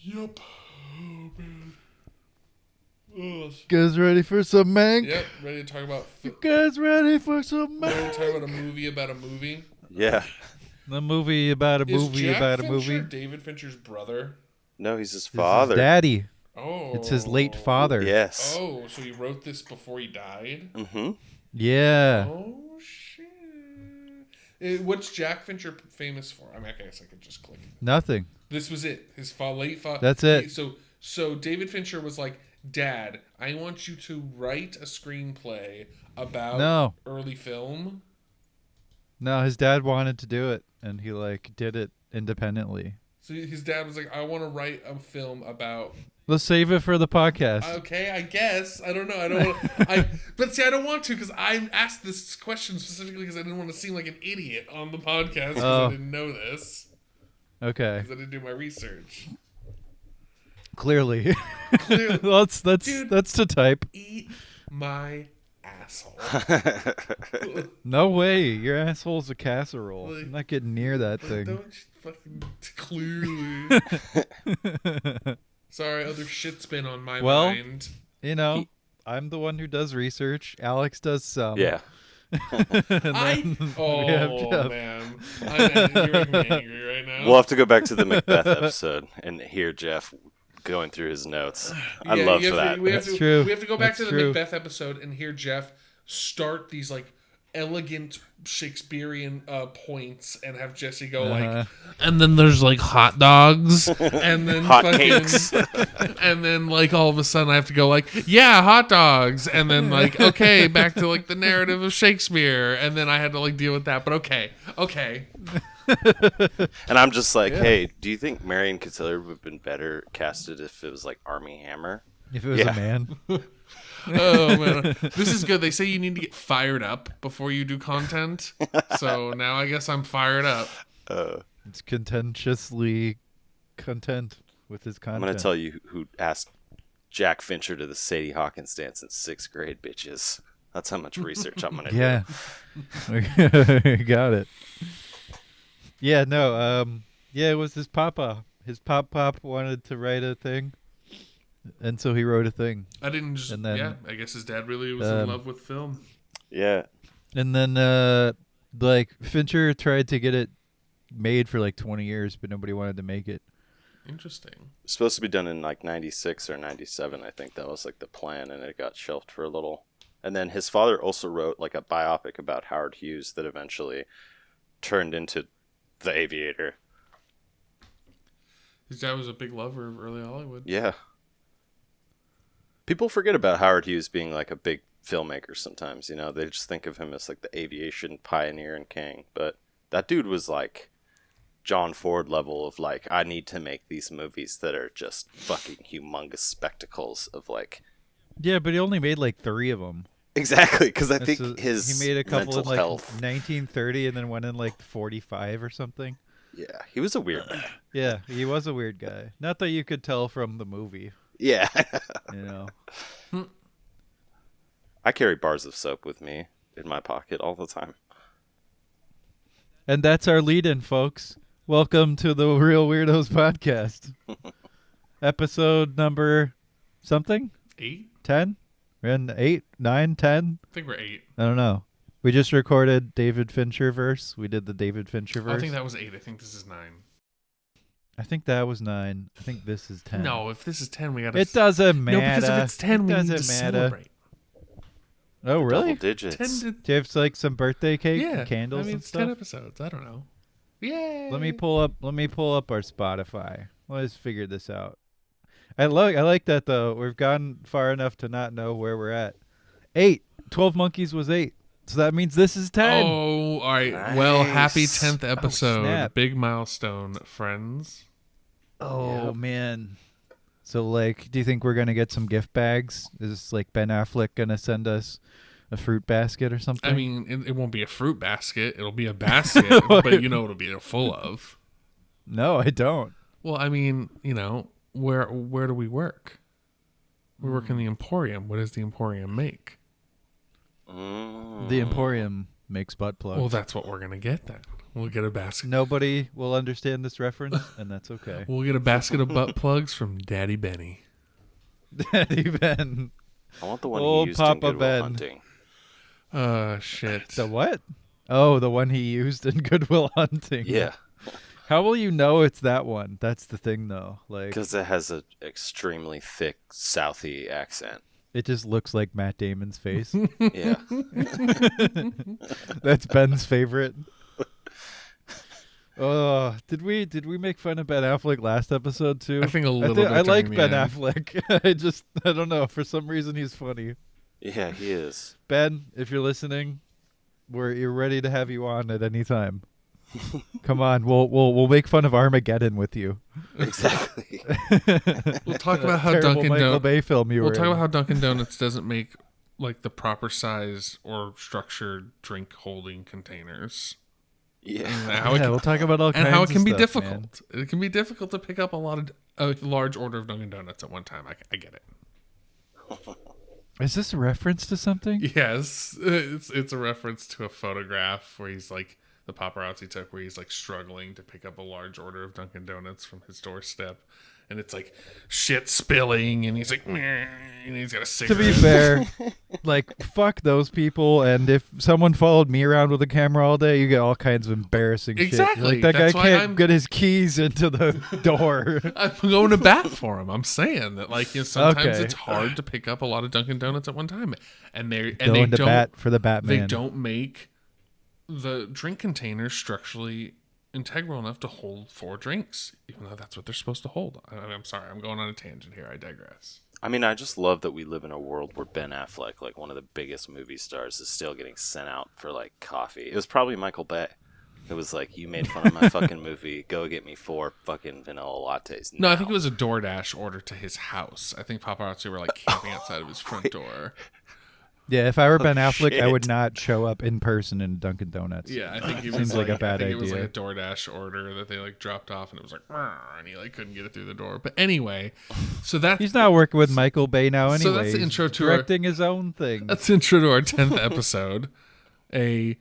Yup. Oh, man. Ugh. Guys ready for some Mank? Yep, ready to talk about... You guys ready for some Mank? Ready to talk about a movie about a movie? Yeah. The movie about a movie about a Fincher movie. David Fincher's brother? No, he's his It's father. his daddy. Oh. It's his late father. Yes. Oh, so he wrote this before he died? Mm-hmm. Yeah. Oh, shit. What's Jack Fincher famous for? I mean, I guess I could just click. Nothing. This was it. His late father. That's it. So David Fincher was like, Dad, I want you to write a screenplay about early film. No, his dad wanted to do it, and he did it independently. So his dad was like, I want to write a film about... Let's save it for the podcast. Okay, I guess. I don't know. I don't want but see, I don't want to because I asked this question specifically because I didn't want to seem like an idiot on the podcast because I didn't know this. Okay. Because I didn't do my research. Clearly. that's to type. Eat my asshole. No way. Your asshole's a casserole. I'm not getting near that thing. Don't fucking clearly. Sorry, other shit's been on my mind. You know, I'm the one who does research. Alex does some. Yeah. Man. You're making me angry right now. We'll have to go back to the Macbeth episode and hear Jeff going through his notes. I love that. That's true. We have to go back to the true. Macbeth episode and hear Jeff start these elegant Shakespearean points and have Jesse go and then there's hot dogs and then hot fucking, cakes and then all of a sudden I have to go yeah, hot dogs, and then okay, back to the narrative of Shakespeare, and then I had to deal with that, but okay. And I'm just hey, do you think Marion Cotillard would have been better casted if it was Armie Hammer? If it was a man. Oh man, this is good. They say you need to get fired up before you do content, so now I guess I'm fired up. It's contentiously content with his content. I'm gonna tell you who asked Jack Fincher to the Sadie Hawkins dance in 6th grade, bitches. That's how much research I'm gonna do. Yeah, got it. Yeah, no, it was his papa. His pop wanted to write a thing. And so he wrote a thing. I didn't just... And then, I guess his dad really was in love with film. Yeah. And then, Fincher tried to get it made for 20 years, but nobody wanted to make it. Interesting. It's supposed to be done in 96 or 97, I think. That was the plan, and it got shelved for a little. And then his father also wrote a biopic about Howard Hughes that eventually turned into The Aviator. His dad was a big lover of early Hollywood. Yeah. People forget about Howard Hughes being a big filmmaker sometimes, they just think of him as the aviation pioneer and king, but that dude was John Ford level of I need to make these movies that are just fucking humongous spectacles of Yeah, but he only made 3 of them. Exactly, because I think his he made a couple in health. 1930 and then one in 45 or something. Yeah, he was a weird guy. Yeah, he was a weird guy. Not that you could tell from the movie. Yeah. I carry bars of soap with me in my pocket all the time. And that's our lead-in, folks. Welcome to the Reel Weirdos podcast. Episode number something? 8? 10? We're in 8, 9, 10? I think we're 8. I don't know. We just recorded David Fincher verse. We did the David Fincher verse. I think that was 8. I think this is 9. I think that was 9. I think this is 10. No, if this is 10, we gotta... It doesn't matter. No, because if it's 10, we need to celebrate. Oh, really? Double digits. Do you have some birthday cake and candles and it's stuff? 10 episodes. I don't know. Yay! Let me pull up our Spotify. Let's figure this out. I like that though. We've gone far enough to not know where we're at. 8. 12 Monkeys was 8. So that means this is 10. Oh, all right. Nice. Well, happy 10th episode. snap. Big milestone, friends. Oh, man. So, do you think we're going to get some gift bags? Is Ben Affleck going to send us a fruit basket or something? I mean, it won't be a fruit basket. It'll be a basket, but it'll be full of. No, I don't. Well, I mean, where do we work? We work in the Emporium. What does the Emporium make? The Emporium makes butt plugs. Well, that's what we're going to get then. We'll get a basket. Nobody will understand this reference, and that's okay. We'll get a basket of butt plugs from Daddy Benny. Daddy Ben. I want the one Old he used Papa in Good Will Ben. Hunting. Shit. The what? Oh, the one he used in Good Will Hunting. Yeah, How will you know it's that one? That's the thing, though. Like, because it has an extremely thick Southie accent. it just looks like Matt Damon's face. Yeah. That's Ben's favorite. Oh, did we make fun of Ben Affleck last episode too? I think a little bit. I like during the Ben end. Affleck. I don't know. For some reason, he's funny. Yeah, he is. Ben, if you're listening, you're ready to have you on at any time. Come on, we'll make fun of Armageddon with you. Exactly. We'll talk about how Terrible Dunkin' Michael Donuts. Bay film you We'll were talk in. about how Dunkin' Donuts doesn't make like the proper size or structured drink holding containers. Yeah. And how it Yeah, can, we'll talk about all kinds and how it can of be stuff, difficult. It can be difficult to pick up a large order of Dunkin' Donuts at one time. I get it. man. Is this a reference to something? Yes, it's a reference to a photograph where he's like the paparazzi took, where he's like struggling to pick up a large order of Dunkin' Donuts from his doorstep, and it's like shit spilling, and he's like, "Meh," and he's got a To cigarette. be fair, like, fuck those people, and if someone followed me around with a camera all day, you get all kinds of embarrassing Exactly. shit. Like, that That's guy why can't I'm- get his keys into the door. I'm going to bat for him. I'm saying that, like, sometimes Okay. it's hard to pick up a lot of Dunkin' Donuts at one time, and they Going to don't bat for the they Batman. don't make the drink containers structurally integral enough to hold 4 drinks, even though that's what they're supposed to hold. I'm sorry, I'm going on a tangent here. I digress. I mean, I just love that we live in a world where Ben Affleck, like one of the biggest movie stars, is still getting sent out for like coffee. It was probably Michael Bay. It was like, you made fun of my fucking movie. Go get me 4 fucking vanilla lattes. No, I now." think it was a DoorDash order to his house. I think paparazzi were like camping outside of his front door. Yeah, if I were Ben Affleck, I shit. would not show up in person in Dunkin' Donuts. Yeah, I think it was Seems like a bad I think it was idea. like a DoorDash order that they like dropped off, and it was like, "Rrr," and he like couldn't get it through the door. But anyway, so that He's not working with Michael Bay now anyway. So that's the He's intro to our- directing his own thing. that's the intro to our 10th episode, a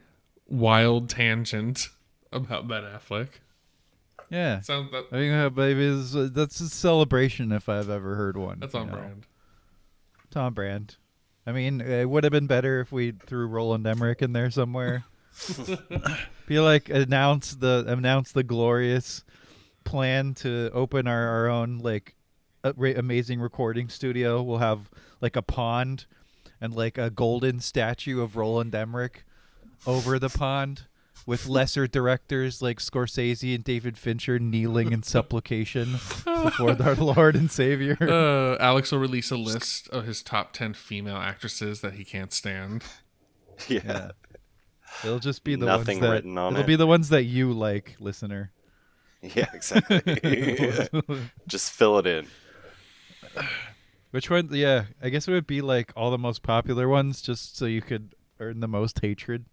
wild tangent about Ben Affleck. Yeah. Sounds that I mean, baby, that's a celebration if I've ever heard one. that's you on know. brand. It's on brand. I mean, it would have been better if we threw Roland Emmerich in there somewhere. Be like announce the glorious plan to open our own like amazing recording studio. We'll have like a pond and like a golden statue of Roland Emmerich over the pond with lesser directors like Scorsese and David Fincher kneeling in supplication before our Lord and Savior. Alex will release a list of his top 10 female actresses that he can't stand. Yeah. Yeah. It'll just be the Nothing ones that written on it'll it. be the ones that you like, listener. Yeah, exactly. Just fill it in. Which one? Yeah, I guess it would be like all the most popular ones, just so you could earn the most hatred.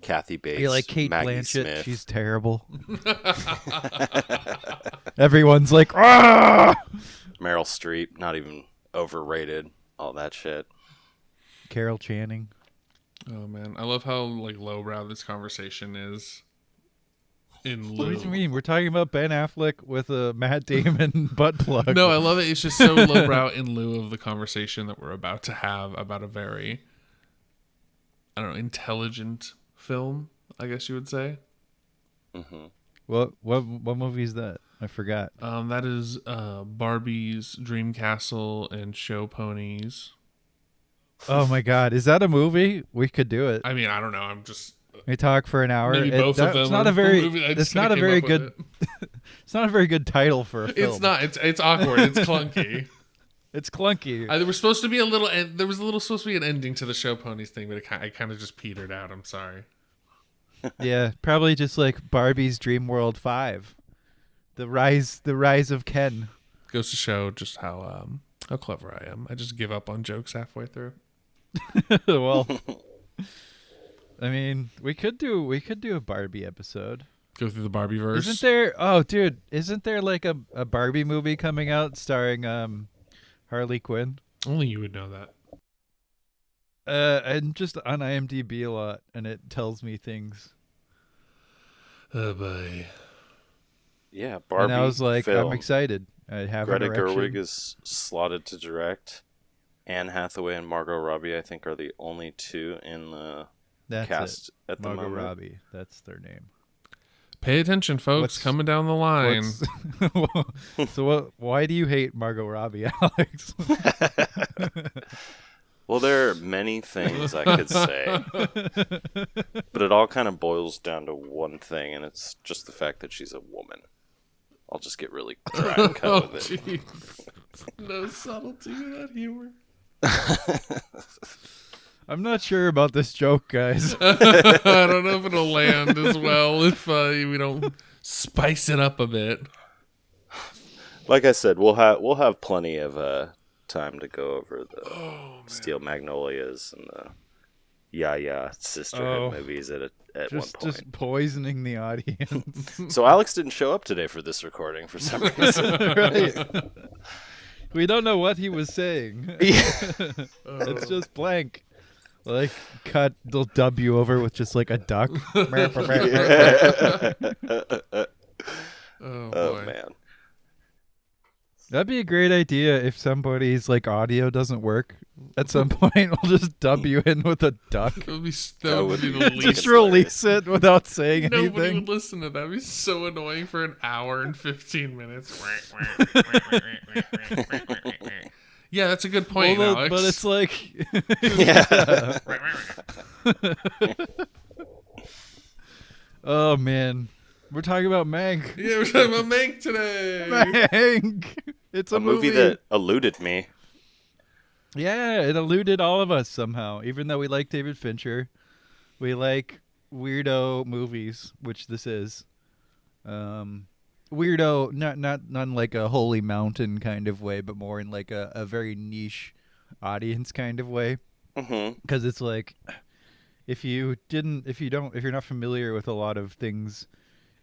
Kathy Bates. You're like Kate Maggie Blanchett, Smith. she's terrible. Everyone's like, ah! Meryl Streep, not even overrated. All that shit. Carol Channing. Oh man, I love how like lowbrow this conversation is. In What do you lieu. mean? We're talking about Ben Affleck with a Matt Damon butt plug. No, I love it. It's just so lowbrow in lieu of the conversation that we're about to have about a very, I don't know, intelligent film, I guess you would say. Hmm. What movie is that? I forgot. That is Barbie's Dream Castle and Show Ponies. Oh my God, is that a movie? We could do it. I mean, I don't know. I'm just We talk for an hour. maybe both of them. It's not are a very. the movie that I It's just not a came very up with good. it. It's not a very good title for a film. It's not. It's awkward. It's clunky. It's clunky. There was supposed to be a little. There was supposed to be an ending to the Show Ponies thing, but I kind of just petered out. I'm sorry. Yeah, probably just like Barbie's Dream World 5. The rise of Ken. Goes to show just how clever I am. I just give up on jokes halfway through. Well, I mean, we could do a Barbie episode. Go through the Barbie verse. Isn't there? Oh, dude, isn't there like a Barbie movie coming out starring Harley Quinn? Only you would know that. I'm just on IMDb a lot, and it tells me things. Oh boy. Yeah, Barbie. And I was like, film. I'm excited. I have an Greta erection. Gerwig is slotted to direct. Anne Hathaway and Margot Robbie, I think, are the only two in the That's cast it. at the Margot moment. Robbie. That's their name. Pay attention, folks. What's- Coming down the line. So what? Why do you hate Margot Robbie, Alex? Well, there are many things I could say, but it all kind of boils down to one thing, and it's just the fact that she's a woman. I'll just get really dry and cut with it. Jeez. No subtlety in that humor. I'm not sure about this joke, guys. I don't know if it'll land as well if we don't spice it up a bit. Like I said, we'll have plenty of time to go over the Steel Magnolias and the Yaya Sisterhood movies at one point. Just poisoning the audience. So Alex didn't show up today for this recording for some reason. Right. We don't know what he was saying. It's just blank. Like, cut the W over with just like a duck. Oh, Oh boy. man. That'd be a great idea if somebody's like audio doesn't work. At some point, we'll just dub you in with a duck. That would be, That would the be least. Just hilarious. release it without saying Nobody anything. would listen to that. It'd be so annoying for an hour and 15 minutes. Yeah, that's a good point, Well, Alex. but it's like, Yeah. oh man, we're talking about Mank. Yeah, we're talking about Mank today. Mank. It's A movie that eluded me. Yeah, it eluded all of us somehow. Even though we like David Fincher, we like weirdo movies, which this is. Weirdo, not like a holy mountain kind of way, but more in like a very niche audience kind of way. Mm-hmm. Because it's like, if you're not familiar with a lot of things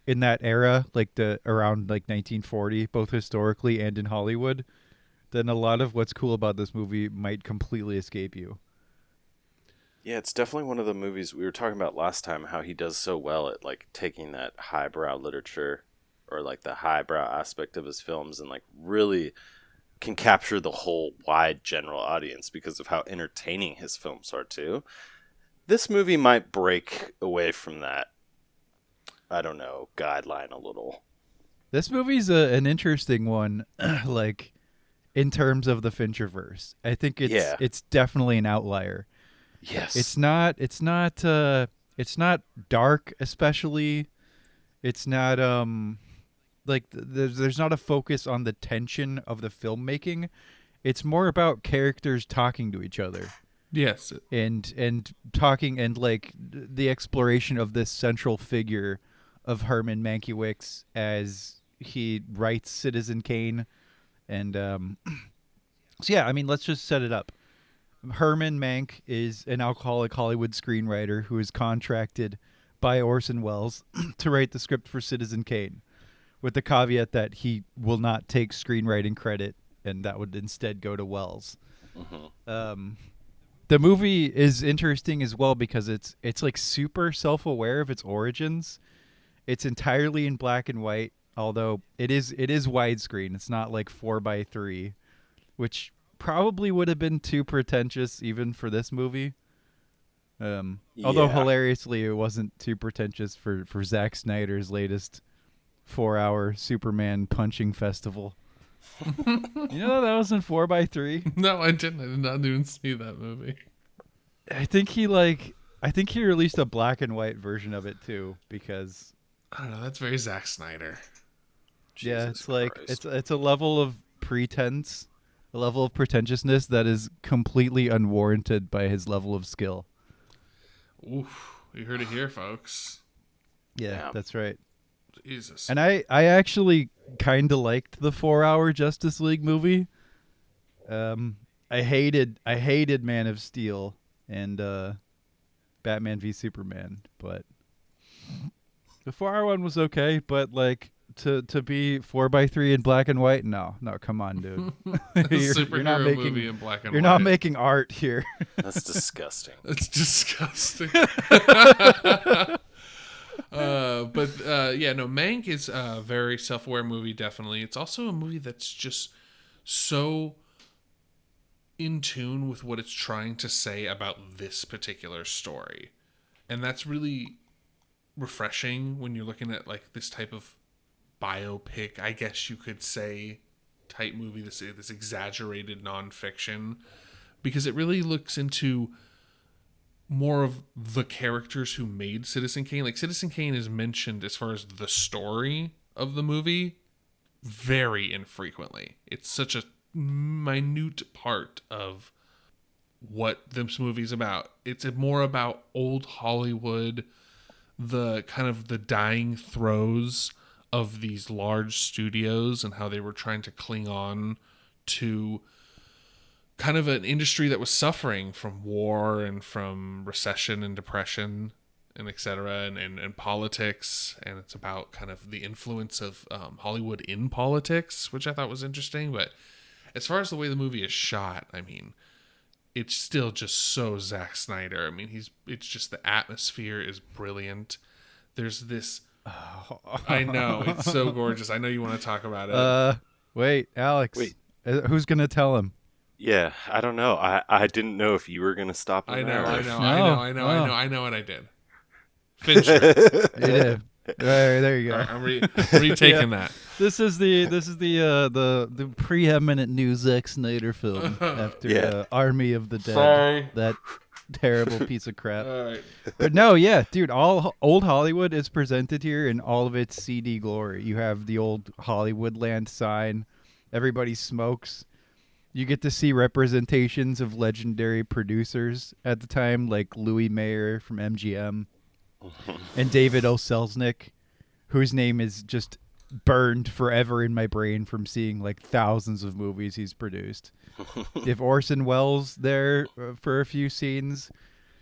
in that era, like around like 1940, both historically and in Hollywood, then a lot of what's cool about this movie might completely escape you. Yeah, it's definitely one of the movies we were talking about last time, how he does so well at like taking that highbrow literature or like the highbrow aspect of his films and like really can capture the whole wide general audience because of how entertaining his films are too. This movie might break away from that, I don't know, guideline a little. This movie's an interesting one, like in terms of the Fincherverse. I think it's definitely an outlier. Yes. It's not dark, especially. It's not like there's not a focus on the tension of the filmmaking. It's more about characters talking to each other. Yes. And talking and like the exploration of this central figure of Herman Mankiewicz as he writes Citizen Kane. And so yeah, I mean, let's just set it up. Herman Mank is an alcoholic Hollywood screenwriter who is contracted by Orson Welles to write the script for Citizen Kane, with the caveat that he will not take screenwriting credit, and that would instead go to Welles. Mm-hmm. The movie is interesting as well because it's like super self-aware of its origins. It's entirely in black and white, although it is widescreen. It's not like 4:3, which probably would have been too pretentious even for this movie. Although hilariously, it wasn't too pretentious for Zack Snyder's latest 4-hour Superman punching festival. You know that was in 4:3. No, I didn't. I did not even see that movie. I think he released a black and white version of it too, because I don't know. That's very Zack Snyder. yeah, Jesus it's like Christ. it's a level of pretense, a level of pretentiousness that is completely unwarranted by his level of skill. Oof. You heard it here, folks. Yeah, Yeah. that's right. Jesus. And I actually kind of liked the 4-hour Justice League movie. I hated Man of Steel and Batman v Superman, but the 4-hour one was okay. But like to be 4:3 in black and white, no, come on, dude. Superhero movie in black and You're white. not making art here. That's disgusting. It's disgusting. Mank is a very self-aware movie, definitely. It's also a movie that's just so in tune with what it's trying to say about this particular story. And that's really refreshing when you're looking at like this type of biopic, I guess you could say, type movie, this exaggerated nonfiction, because it really looks into more of the characters who made Citizen Kane. Like, Citizen Kane is mentioned as far as the story of the movie very infrequently. It's such a minute part of what this movie's about. It's more about old Hollywood, the kind of the dying throes of these large studios and how they were trying to cling on to kind of an industry that was suffering from war and from recession and depression and etc. and politics. And it's about kind of the influence of Hollywood in politics, which I thought was interesting. But as far as the way the movie is shot, I mean, it's still just so Zack Snyder. I mean, it's just, the atmosphere is brilliant. There's this, I know, it's so gorgeous. I know you want to talk about it. Wait, Alex. Wait. Who's gonna tell him? Yeah, I don't know. I didn't know if you were gonna stop him. I know what I did. Fincher. You did. There you go. All right, I'm retaking that. This is the preeminent new Zack Snyder film after Army of the Dead. Sorry. That terrible piece of crap. All right. But no, yeah, dude, all old Hollywood is presented here in all of its CD glory. You have the old Hollywood land sign. Everybody smokes. You get to see representations of legendary producers at the time, like Louis Mayer from MGM and David O. Selznick, whose name is just burned forever in my brain from seeing like thousands of movies he's produced. You have Orson Welles there for a few scenes.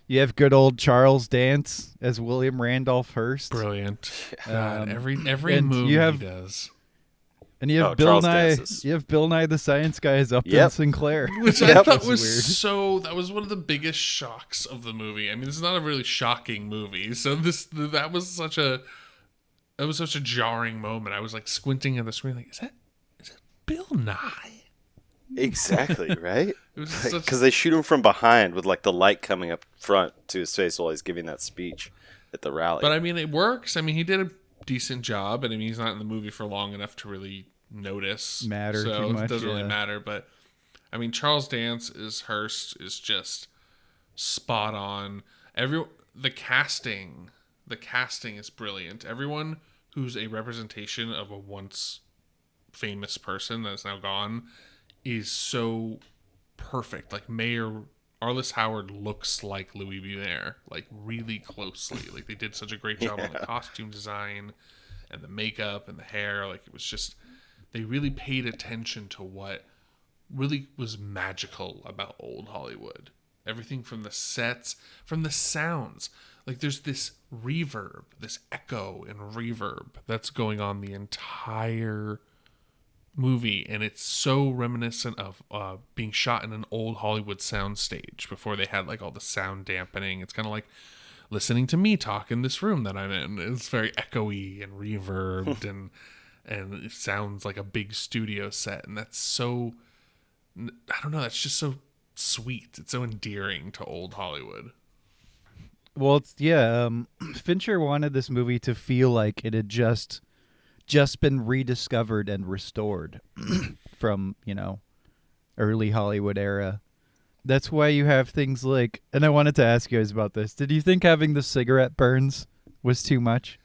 You have good old Charles Dance as William Randolph Hearst. Brilliant. God, every movie he does. And you have Bill Nye. You have Bill Nye the Science Guy as Upton Sinclair, which I thought was weird. That was one of the biggest shocks of the movie. I mean, this is not a really shocking movie, so that was such a jarring moment. I was like squinting at the screen, like, is that Bill Nye? Exactly, right? Because they shoot him from behind with like the light coming up front to his face while he's giving that speech at the rally. But I mean, it works. I mean, he did a decent job, and I mean, he's not in the movie for long enough to really matter too much, it doesn't really matter. But I mean, Charles Dance is Hearst is just spot on. The casting is brilliant. Everyone who's a representation of a once famous person that's now gone is so perfect. Like Arliss Howard looks like Louis B. Mayer, like really closely. Like they did such a great job on the costume design and the makeup and the hair. Like it was just, they really paid attention to what really was magical about old Hollywood. Everything from the sets, from the sounds. Like there's this reverb, this echo and reverb that's going on the entire movie, and it's so reminiscent of being shot in an old Hollywood soundstage before they had like all the sound dampening. It's kind of like listening to me talk in this room that I'm in. It's very echoey and reverbed and it sounds like a big studio set, and that's so, I don't know, that's just so sweet. It's so endearing to old Hollywood. Well, Fincher wanted this movie to feel like it had just been rediscovered and restored from, early Hollywood era. That's why you have things like, and I wanted to ask you guys about this. Did you think having the cigarette burns was too much?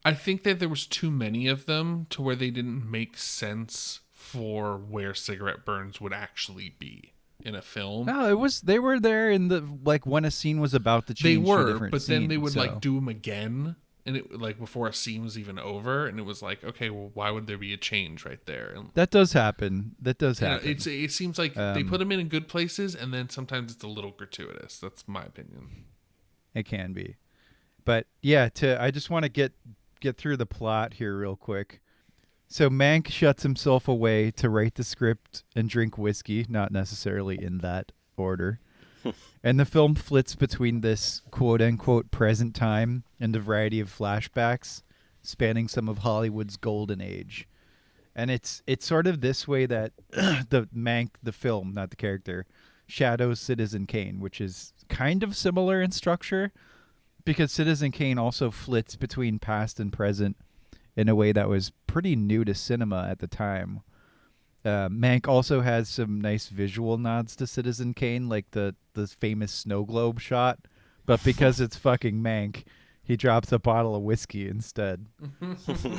I think that there was too many of them to where they didn't make sense for where cigarette burns would actually be in a film. No, they were there in the, like, when a scene was about to change. They were, to a different but then scene, they would like do them again, and it like before a scene was even over, and it was like, okay, well, why would there be a change right there? And, that does happen. It seems like they put them in good places, and then sometimes it's a little gratuitous. That's my opinion. It can be, but yeah. I just want to get through the plot here real quick. So Mank shuts himself away to write the script and drink whiskey, not necessarily in that order. And the film flits between this quote-unquote present time and a variety of flashbacks spanning some of Hollywood's golden age. And it's sort of this way that the film, not the character, shadows Citizen Kane, which is kind of similar in structure, because Citizen Kane also flits between past and present in a way that was pretty new to cinema at the time. Mank also has some nice visual nods to Citizen Kane, like the famous snow globe shot. But because it's fucking Mank, he drops a bottle of whiskey instead,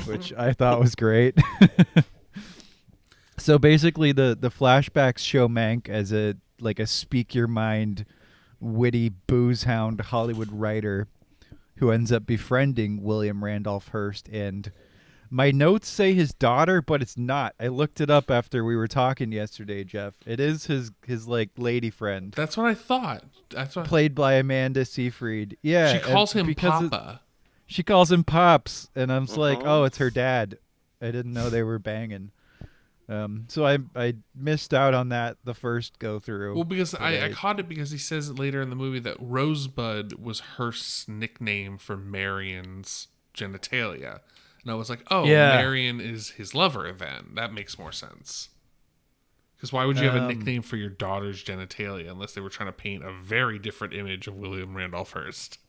which I thought was great. So basically, the flashbacks show Mank as a speak your mind, witty booze hound Hollywood writer who ends up befriending William Randolph Hearst. And my notes say his daughter, but it's not. I looked it up after we were talking yesterday, Jeff. It is his lady friend. That's what I thought. That's what Played by Amanda Seyfried. Yeah, she calls him Papa. She calls him Pops, and I'm just like, oh, it's her dad. I didn't know they were banging. So I missed out on that the first go through. Well, because I caught it because he says it later in the movie that Rosebud was Hearst's nickname for Marion's genitalia. And I was like, oh, yeah. Marion is his lover then. That makes more sense. Because why would you have a nickname for your daughter's genitalia unless they were trying to paint a very different image of William Randolph Hearst?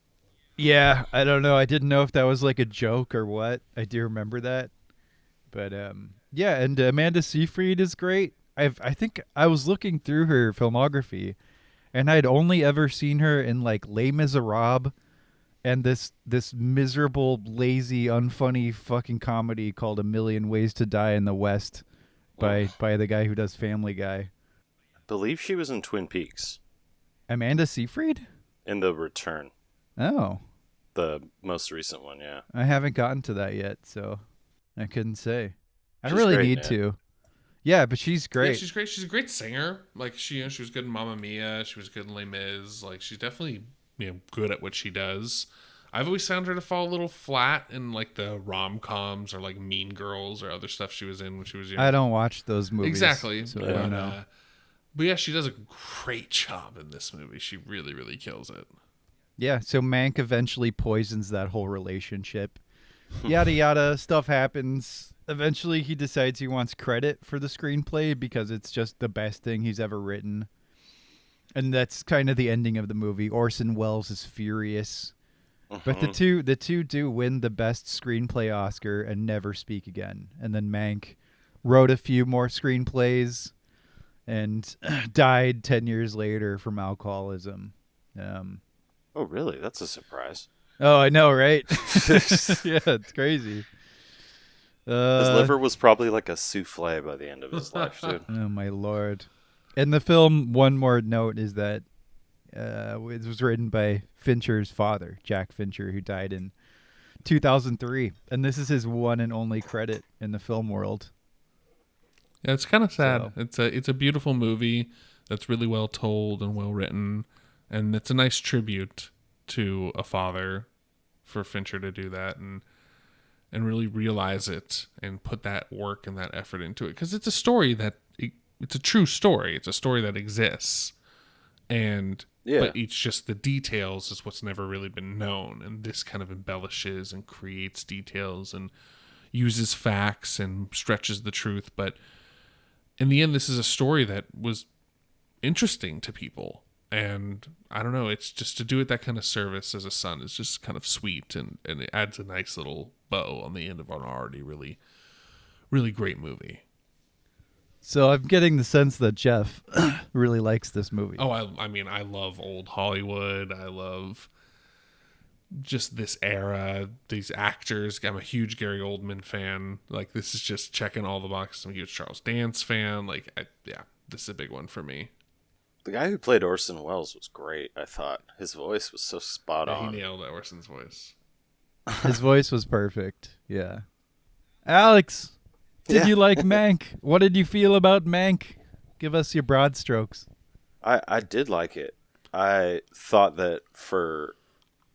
Yeah, I don't know. I didn't know if that was like a joke or what. I do remember that. But yeah, and Amanda Seyfried is great. I think I was looking through her filmography, and I'd only ever seen her in like Les Miserables and this miserable, lazy, unfunny fucking comedy called A Million Ways to Die in the West by the guy who does Family Guy. I believe she was in Twin Peaks. Amanda Seyfried? In The Return. Oh. The most recent one, yeah. I haven't gotten to that yet, so I couldn't say. I She's really great, need to. Yeah, but she's great. Yeah, she's great. She's a great singer. Like she was good in Mamma Mia. She was good in Les Mis. Like she's definitely good at what she does. I've always found her to fall a little flat in like the rom-coms or like Mean Girls or other stuff she was in when she was young. I don't watch those movies. Exactly. So I don't know. But yeah, she does a great job in this movie. She really, really kills it. Yeah, so Mank eventually poisons that whole relationship. Yada yada, stuff happens. Eventually he decides he wants credit for the screenplay because it's just the best thing he's ever written. And that's kind of the ending of the movie. Orson Welles is furious. But the two do win the best screenplay Oscar and never speak again. And then Mank wrote a few more screenplays and died 10 years later from alcoholism. Oh, really? That's a surprise. Oh, I know, right? Yeah, it's crazy. His liver was probably like a souffle by the end of his life, dude. Oh, my Lord. In the film, one more note is that it was written by Fincher's father, Jack Fincher, who died in 2003. And this is his one and only credit in the film world. Yeah, it's kind of sad. So. It's a beautiful movie that's really well told and well written. And it's a nice tribute to a father for Fincher to do that and really realize it and put that work and that effort into it. Because it's a story it's a true story. It's a story that exists. And but it's just the details is what's never really been known. And this kind of embellishes and creates details and uses facts and stretches the truth. But in the end, this is a story that was interesting to people. And I don't know, it's just to do it that kind of service as a son is just kind of sweet. And it adds a nice little bow on the end of an already really, really great movie. So I'm getting the sense that Jeff really likes this movie. Oh, I mean, I love old Hollywood. I love just this era, these actors. I'm a huge Gary Oldman fan. Like, this is just checking all the boxes. I'm a huge Charles Dance fan. Like, this is a big one for me. The guy who played Orson Welles was great, I thought. His voice was so spot on. He nailed Orson's voice. His voice was perfect. Yeah. Alex, did you like Mank? What did you feel about Mank? Give us your broad strokes. I did like it. I thought that for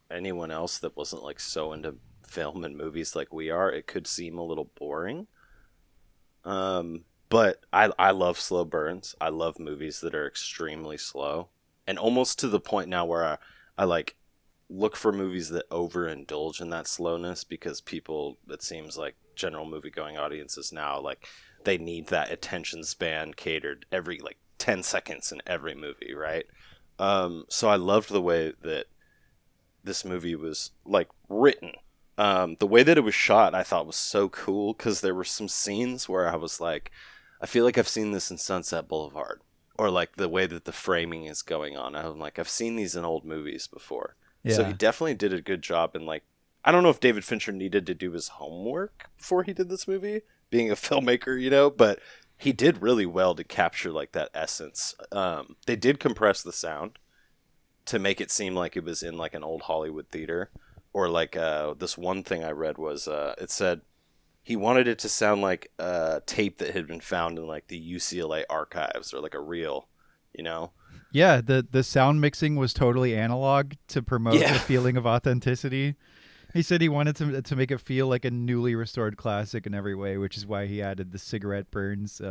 anyone else that wasn't like so into film and movies like we are, it could seem a little boring. But I love slow burns. I love movies that are extremely slow. and almost to the point now where I like look for movies that overindulge in that slowness, because people, it seems like general movie going audiences now, like they need that attention span catered every like 10 seconds in every movie, right? So I loved the way that this movie was like written. The way that it was shot, I thought was so cool, because there were some scenes where I was like, I feel like I've seen this in Sunset Boulevard, or like the way that the framing is going on. I'm like, I've seen these in old movies before. Yeah. So he definitely did a good job. And like, I don't know if David Fincher needed to do his homework before he did this movie, being a filmmaker, you know, but he did really well to capture like that essence. They did compress the sound to make it seem like it was in like an old Hollywood theater, or like this one thing I read was it said he wanted it to sound like a tape that had been found in like the UCLA archives, or like a reel, you know? Yeah, the sound mixing was totally analog to promote Yeah. the feeling of authenticity. He said he wanted to make it feel like a newly restored classic in every way, which is why he added the cigarette burns.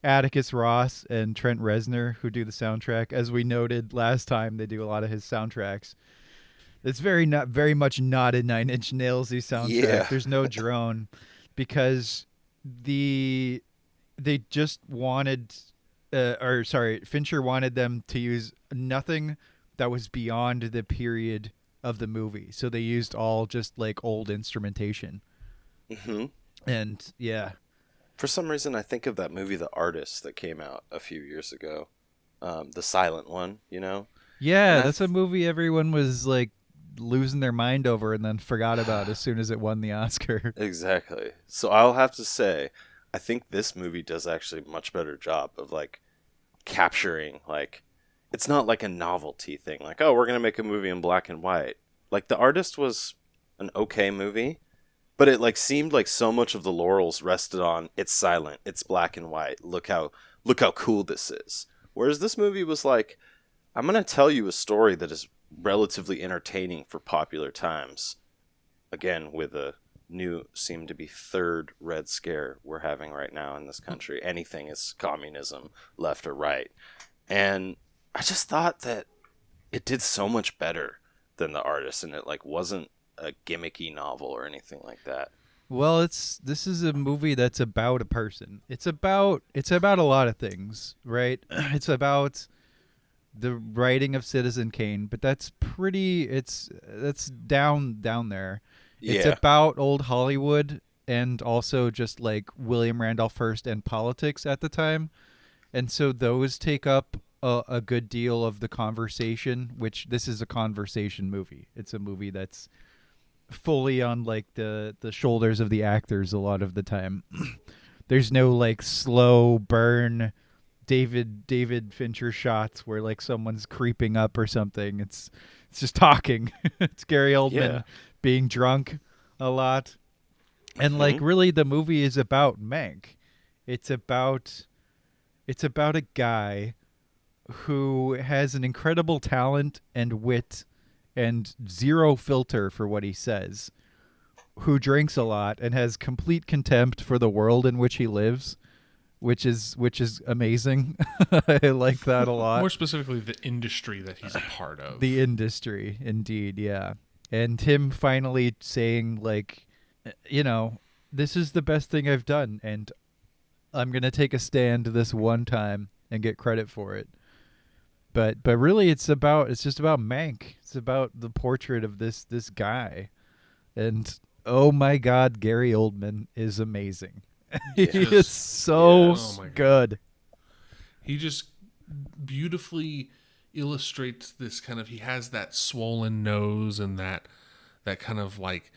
Atticus Ross and Trent Reznor, who do the soundtrack, as we noted last time, they do a lot of his soundtracks. It's very much not a Nine Inch Nailsy soundtrack. Yeah. There's no drone, because they just wanted, Fincher wanted them to use nothing that was beyond the period of the movie. So they used all just like old instrumentation. Mm-hmm. And yeah, For some reason, I think of that movie, The Artist, that came out a few years ago. The silent one, you know? yeah, And that's a movie everyone was like losing their mind over and then forgot about as soon as it won the Oscar. Exactly. So I'll have to say, I think this movie does actually a much better job of like capturing, like, it's not like a novelty thing, like, oh, we're gonna make a movie in black and white. Like, The Artist was an okay movie, but it like seemed like so much of the laurels rested on it's silent, it's black and white. Look how cool this is. Whereas this movie was like, I'm gonna tell you a story that is relatively entertaining for popular times. Again, with a new, seem to be third Red Scare we're having right now in this country. Anything is communism, left or right. And I just thought that it did so much better than The Artist, and it like wasn't a gimmicky novel or anything like that. Well, this is a movie that's about a person. It's about a lot of things, right? It's about the writing of Citizen Kane, but that's down there. It's Yeah. about old Hollywood, and also just like William Randolph Hearst and politics at the time. And so those take up a good deal of the conversation, which this is a conversation movie. It's a movie that's fully on like the shoulders of the actors a lot of the time. There's no like slow burn David Fincher shots where like someone's creeping up or something. It's just talking. It's Gary Oldman Yeah. being drunk a lot. And like really the movie is about Mank. It's about a guy who has an incredible talent and wit and zero filter for what he says, who drinks a lot and has complete contempt for the world in which he lives, which is amazing. I like that a lot. More specifically, the industry that he's a part of. The industry, indeed, yeah. And him finally saying, like, you know, this is the best thing I've done, and I'm going to take a stand this one time and get credit for it. But really, it's just about Mank. It's about the portrait of this guy. And, oh my God, Gary Oldman is amazing. He is so Yes. Oh my God. good. He just beautifully illustrates this kind of, he has that swollen nose and that kind of like,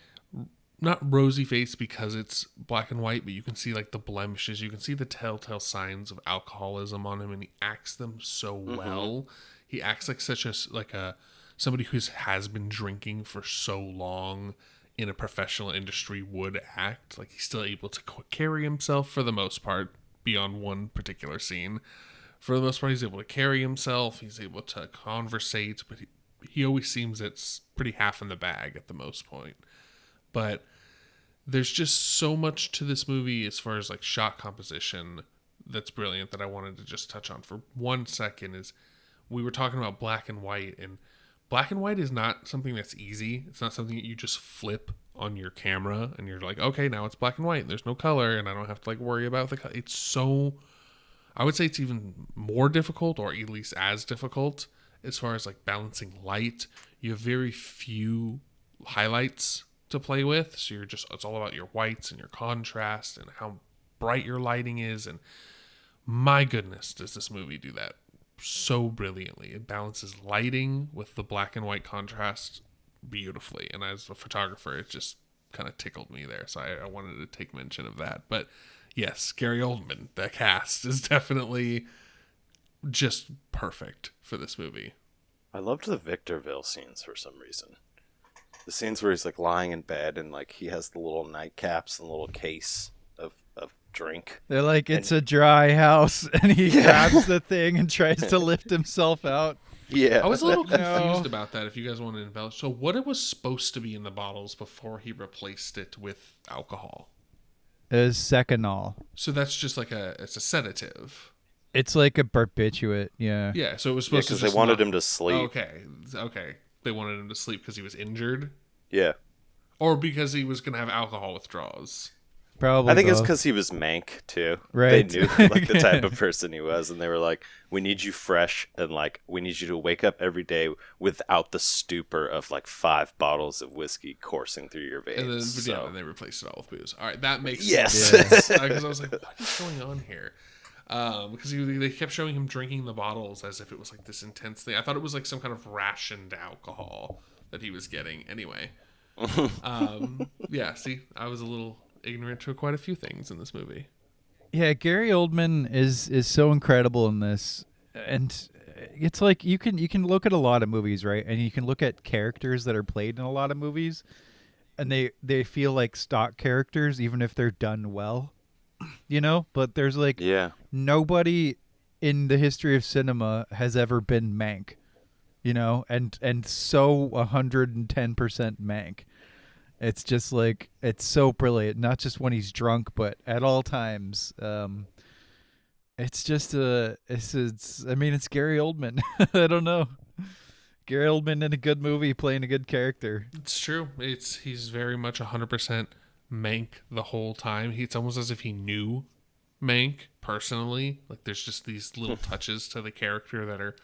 not rosy face because it's black and white, but you can see like the blemishes, you can see the telltale signs of alcoholism on him, and he acts them so well. He acts like somebody who has been drinking for so long in a professional industry would act. Like, he's still able to carry himself for the most part, beyond one particular scene. For the most part, he's able to carry himself, he's able to conversate, but he always seems it's pretty half in the bag at the most point. But there's just so much to this movie as far as like shot composition that's brilliant, that I wanted to just touch on for 1 second. Is we were talking about black and white, and black and white is not something that's easy. It's not something that you just flip on your camera and you're like, okay, now it's black and white and there's no color and I don't have to like worry about the color. It's so, I would say it's even more difficult, or at least as difficult, as far as like balancing light. You have very few highlights to play with, so it's all about your whites and your contrast and how bright your lighting is. And my goodness, does this movie do that so brilliantly. It balances lighting with the black and white contrast beautifully, and as a photographer, it just kind of tickled me there, so I wanted to take mention of that. But yes, Gary Oldman, that cast is definitely just perfect for this movie. I loved the Victorville scenes for some reason. The scenes where he's like lying in bed and like he has the little nightcaps and the little case of drink. They're like, it's a dry house, and he grabs the thing and tries to lift himself out. Yeah. I was a little confused about that, if you guys want to embellish. So what it was supposed to be in the bottles before he replaced it with alcohol? It was Seconal. So that's just like it's a sedative. It's like a barbiturate, yeah. Yeah, so it was supposed to because they wanted him to sleep. Okay. They wanted him to sleep because he was injured? Yeah. Or because he was going to have alcohol withdrawals? Probably I think it's both. because he was Mank, too. Right. They knew like the type of person he was, and they were like, we need you fresh, and like, we need you to wake up every day without the stupor of like 5 bottles of whiskey coursing through your veins. And then, so. and they replaced it all with booze. All right, that makes Yes. sense. Because I was like, what is going on here? Because they kept showing him drinking the bottles as if it was like this intense thing. I thought it was like some kind of rationed alcohol that he was getting. Anyway, yeah. See, I was a little ignorant to quite a few things in this movie. Yeah, Gary Oldman is so incredible in this, and it's like you can look at a lot of movies, right? And you can look at characters that are played in a lot of movies, and they feel like stock characters, even if they're done well, you know. But there's like nobody in the history of cinema has ever been Mank, you know, and so 110% Mank. It's just like, it's so brilliant, not just when he's drunk, but at all times. It's just it's Gary Oldman. I don't know. Gary Oldman in a good movie playing a good character. It's true. He's very much 100% Mank the whole time. It's almost as if he knew Mank personally. Like there's just these little touches to the character that are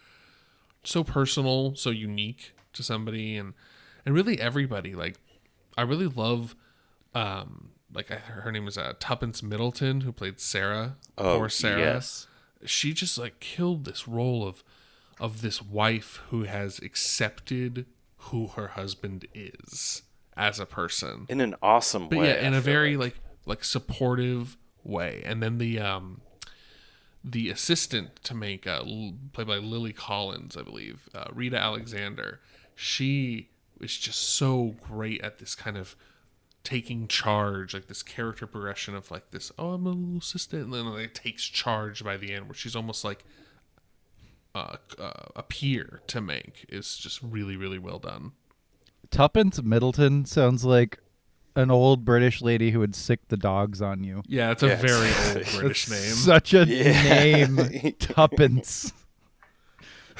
so personal, so unique to somebody, and really everybody. Like, I really love, her name is Tuppence Middleton, who played Sarah. Poor Sarah. Yes. She just like killed this role of this wife who has accepted who her husband is as a person In an awesome but way. yeah, in I a feel very like supportive way. And then the assistant to make played by Lily Collins, I believe, Rita Alexander, she is just so great at this kind of taking charge, like this character progression of like this, oh, I'm a little assistant, and then like takes charge by the end, where she's almost like a peer to Mank. Is just really, really well done. Tuppence Middleton sounds like an old British lady who would sick the dogs on you. Yeah, it's a very old British name. Such a name, Tuppence.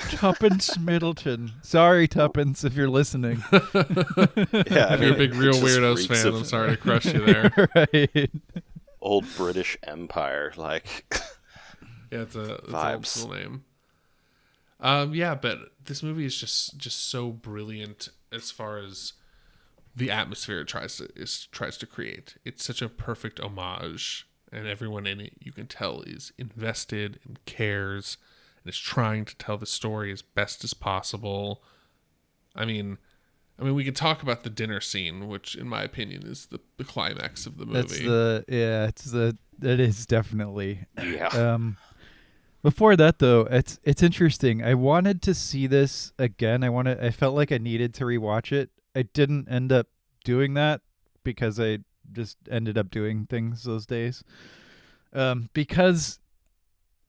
Tuppence Middleton. Sorry, Tuppence, if you're listening. Yeah, If you're a big Reel Weirdos fan, I'm sorry to crush you there. Right. old British Empire, like. Yeah, it's an old Vibes. school name. Yeah, but this movie is just so brilliant as far as the atmosphere it tries to create. It's such a perfect homage, and everyone in it, you can tell, is invested and cares and is trying to tell the story as best as possible. I mean, we could talk about the dinner scene, which, in my opinion, is the climax of the movie. It is definitely. Yeah. Before that, though, it's interesting. I wanted to see this again. I felt like I needed to rewatch it. I didn't end up doing that because I just ended up doing things those days. Because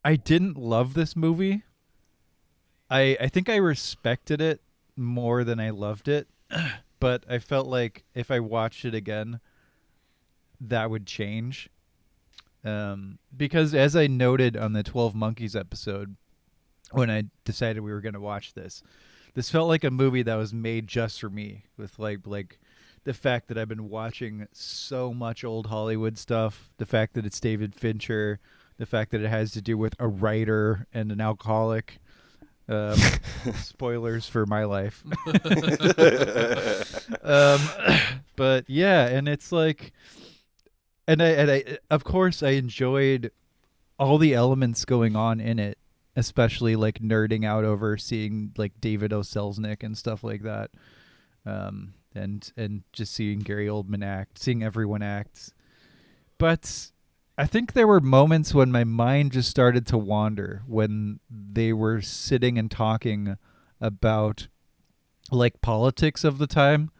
I didn't love this movie. I think I respected it more than I loved it, but I felt like if I watched it again, that would change. Because as I noted on the 12 Monkeys episode, when I decided we were going to watch this. This felt like a movie that was made just for me, with like the fact that I've been watching so much old Hollywood stuff, the fact that it's David Fincher, the fact that it has to do with a writer and an alcoholic. Spoilers for my life. um, but yeah, and it's like, and I of course I enjoyed all the elements going on in it, especially like nerding out over seeing like David O. Selznick and stuff like that, and just seeing Gary Oldman act, seeing everyone act. But I think there were moments when my mind just started to wander when they were sitting and talking about like politics of the time.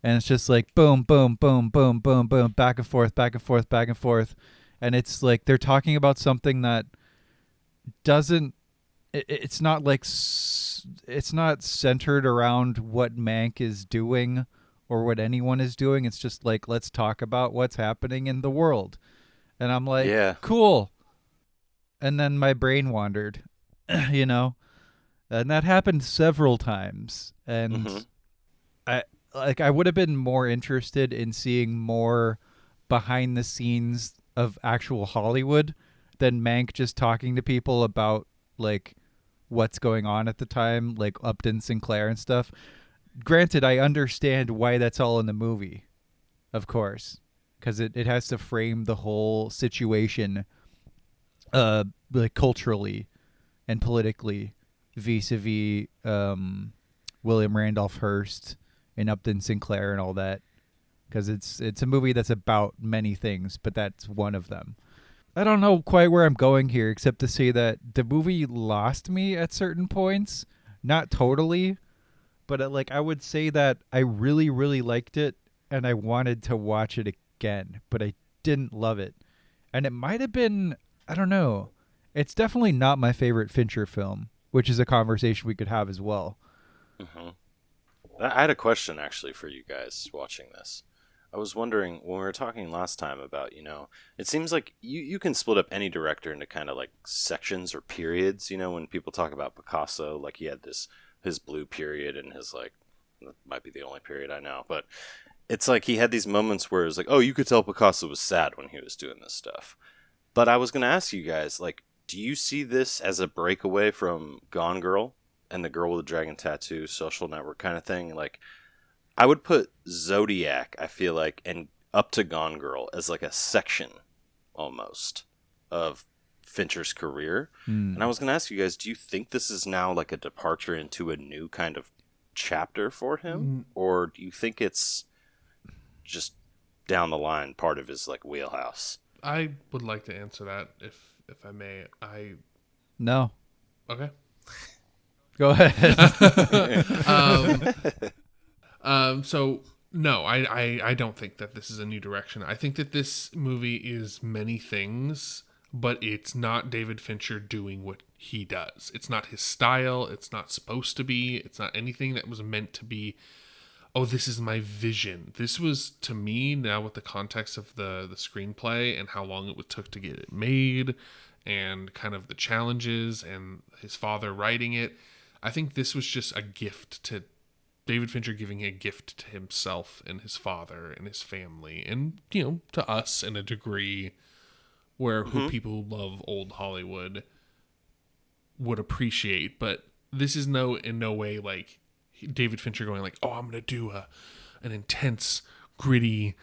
And it's just like boom, boom, boom, boom, boom, boom, back and forth, back and forth, back and forth. And it's like they're talking about something that doesn't, it's not like, it's not centered around what Mank is doing or what anyone is doing. It's just like, let's talk about what's happening in the world. And I'm like, Yeah. cool. And then my brain wandered, you know? And that happened several times. And I would have been more interested in seeing more behind the scenes of actual Hollywood than Mank just talking to people about like what's going on at the time, like Upton Sinclair and stuff. Granted, I understand why that's all in the movie, of course, because it has to frame the whole situation like culturally and politically vis-a-vis William Randolph Hearst and Upton Sinclair and all that, because it's a movie that's about many things, but that's one of them. I don't know quite where I'm going here, except to say that the movie lost me at certain points. Not totally, but I would say that I really, really liked it, and I wanted to watch it again, but I didn't love it. And it might have been, I don't know. It's definitely not my favorite Fincher film, which is a conversation we could have as well. Mm-hmm. I had a question actually for you guys watching this. I was wondering, when we were talking last time about, it seems like you can split up any director into kind of like sections or periods, when people talk about Picasso, like he had his blue period and his like, that might be the only period I know, but it's like he had these moments where it was like, oh, you could tell Picasso was sad when he was doing this stuff. But I was going to ask you guys, like, do you see this as a breakaway from Gone Girl and the Girl with the Dragon Tattoo, Social Network kind of thing? Like, I would put Zodiac, I feel like, and up to Gone Girl as like a section almost of Fincher's career. And I was going to ask you guys, do you think this is now like a departure into a new kind of chapter for him? Or do you think it's just down the line part of his like wheelhouse? I would like to answer that if I may. No. Okay. Go ahead. So no, I don't think that this is a new direction. I think that this movie is many things, but it's not David Fincher doing what he does. It's not his style. It's not supposed to be. It's not anything that was meant to be, oh, this is my vision. This was, to me, now with the context of the screenplay and how long it took to get it made and kind of the challenges and his father writing it, I think this was just a gift to David Fincher, giving a gift to himself and his father and his family and, to us in a degree where who people who love old Hollywood would appreciate. But this is in no way like David Fincher going like, oh, I'm going to do an intense, gritty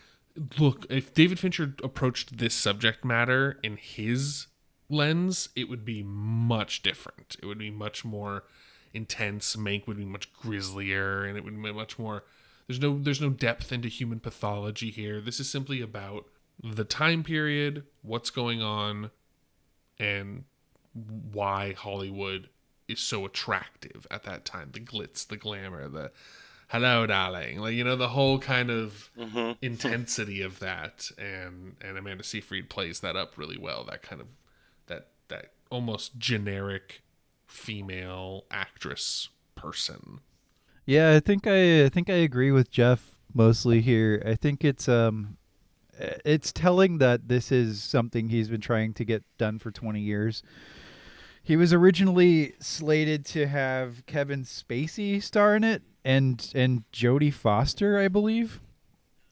look. If David Fincher approached this subject matter in his lens, it would be much different. It would be much more intense. Mank would be much grislier, and it would be much more. There's no depth into human pathology here. This is simply about the time period, what's going on, and why Hollywood is so attractive at that time. The glitz, the glamour, the hello, darling, like the whole kind of intensity of that. And Amanda Seyfried plays that up really well. That kind of that almost generic female actress person. Yeah, I think I agree with Jeff mostly here. I think it's telling that this is something he's been trying to get done for 20 years. He was originally slated to have Kevin Spacey star in it and Jodie Foster, I believe.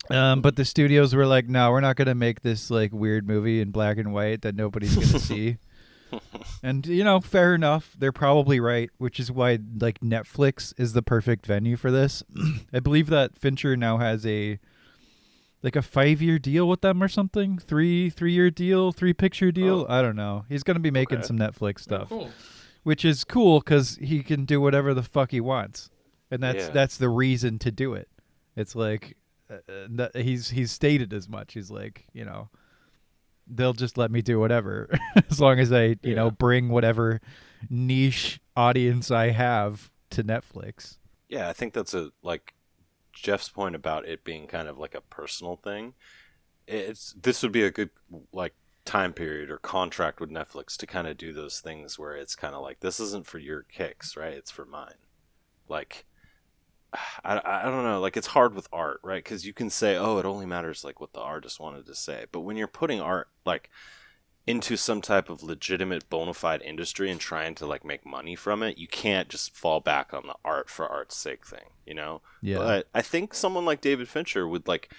But the studios were like, no, we're not going to make this like weird movie in black and white that nobody's going to see. And, fair enough. They're probably right, which is why like Netflix is the perfect venue for this. I believe that Fincher now has a 5-year deal with them or something. 3-year deal, 3-picture deal. I don't know. He's going to be making some Netflix stuff, Cool. which is cool because he can do whatever the fuck he wants. And that's the reason to do it. It's like, he's stated as much. He's like, they'll just let me do whatever as long as I, bring whatever niche audience I have to Netflix. Yeah, I think that's like Jeff's point about it being kind of like a personal thing. This would be a good like time period or contract with Netflix to kind of do those things where it's kind of like, this isn't for your kicks, right? It's for mine. Like, I don't know, like it's hard with art, right? Because you can say, oh, it only matters like what the artist wanted to say, but when you're putting art like into some type of legitimate bona fide industry and trying to like make money from it, you can't just fall back on the art for art's sake thing, Yeah. But I think someone like David Fincher with like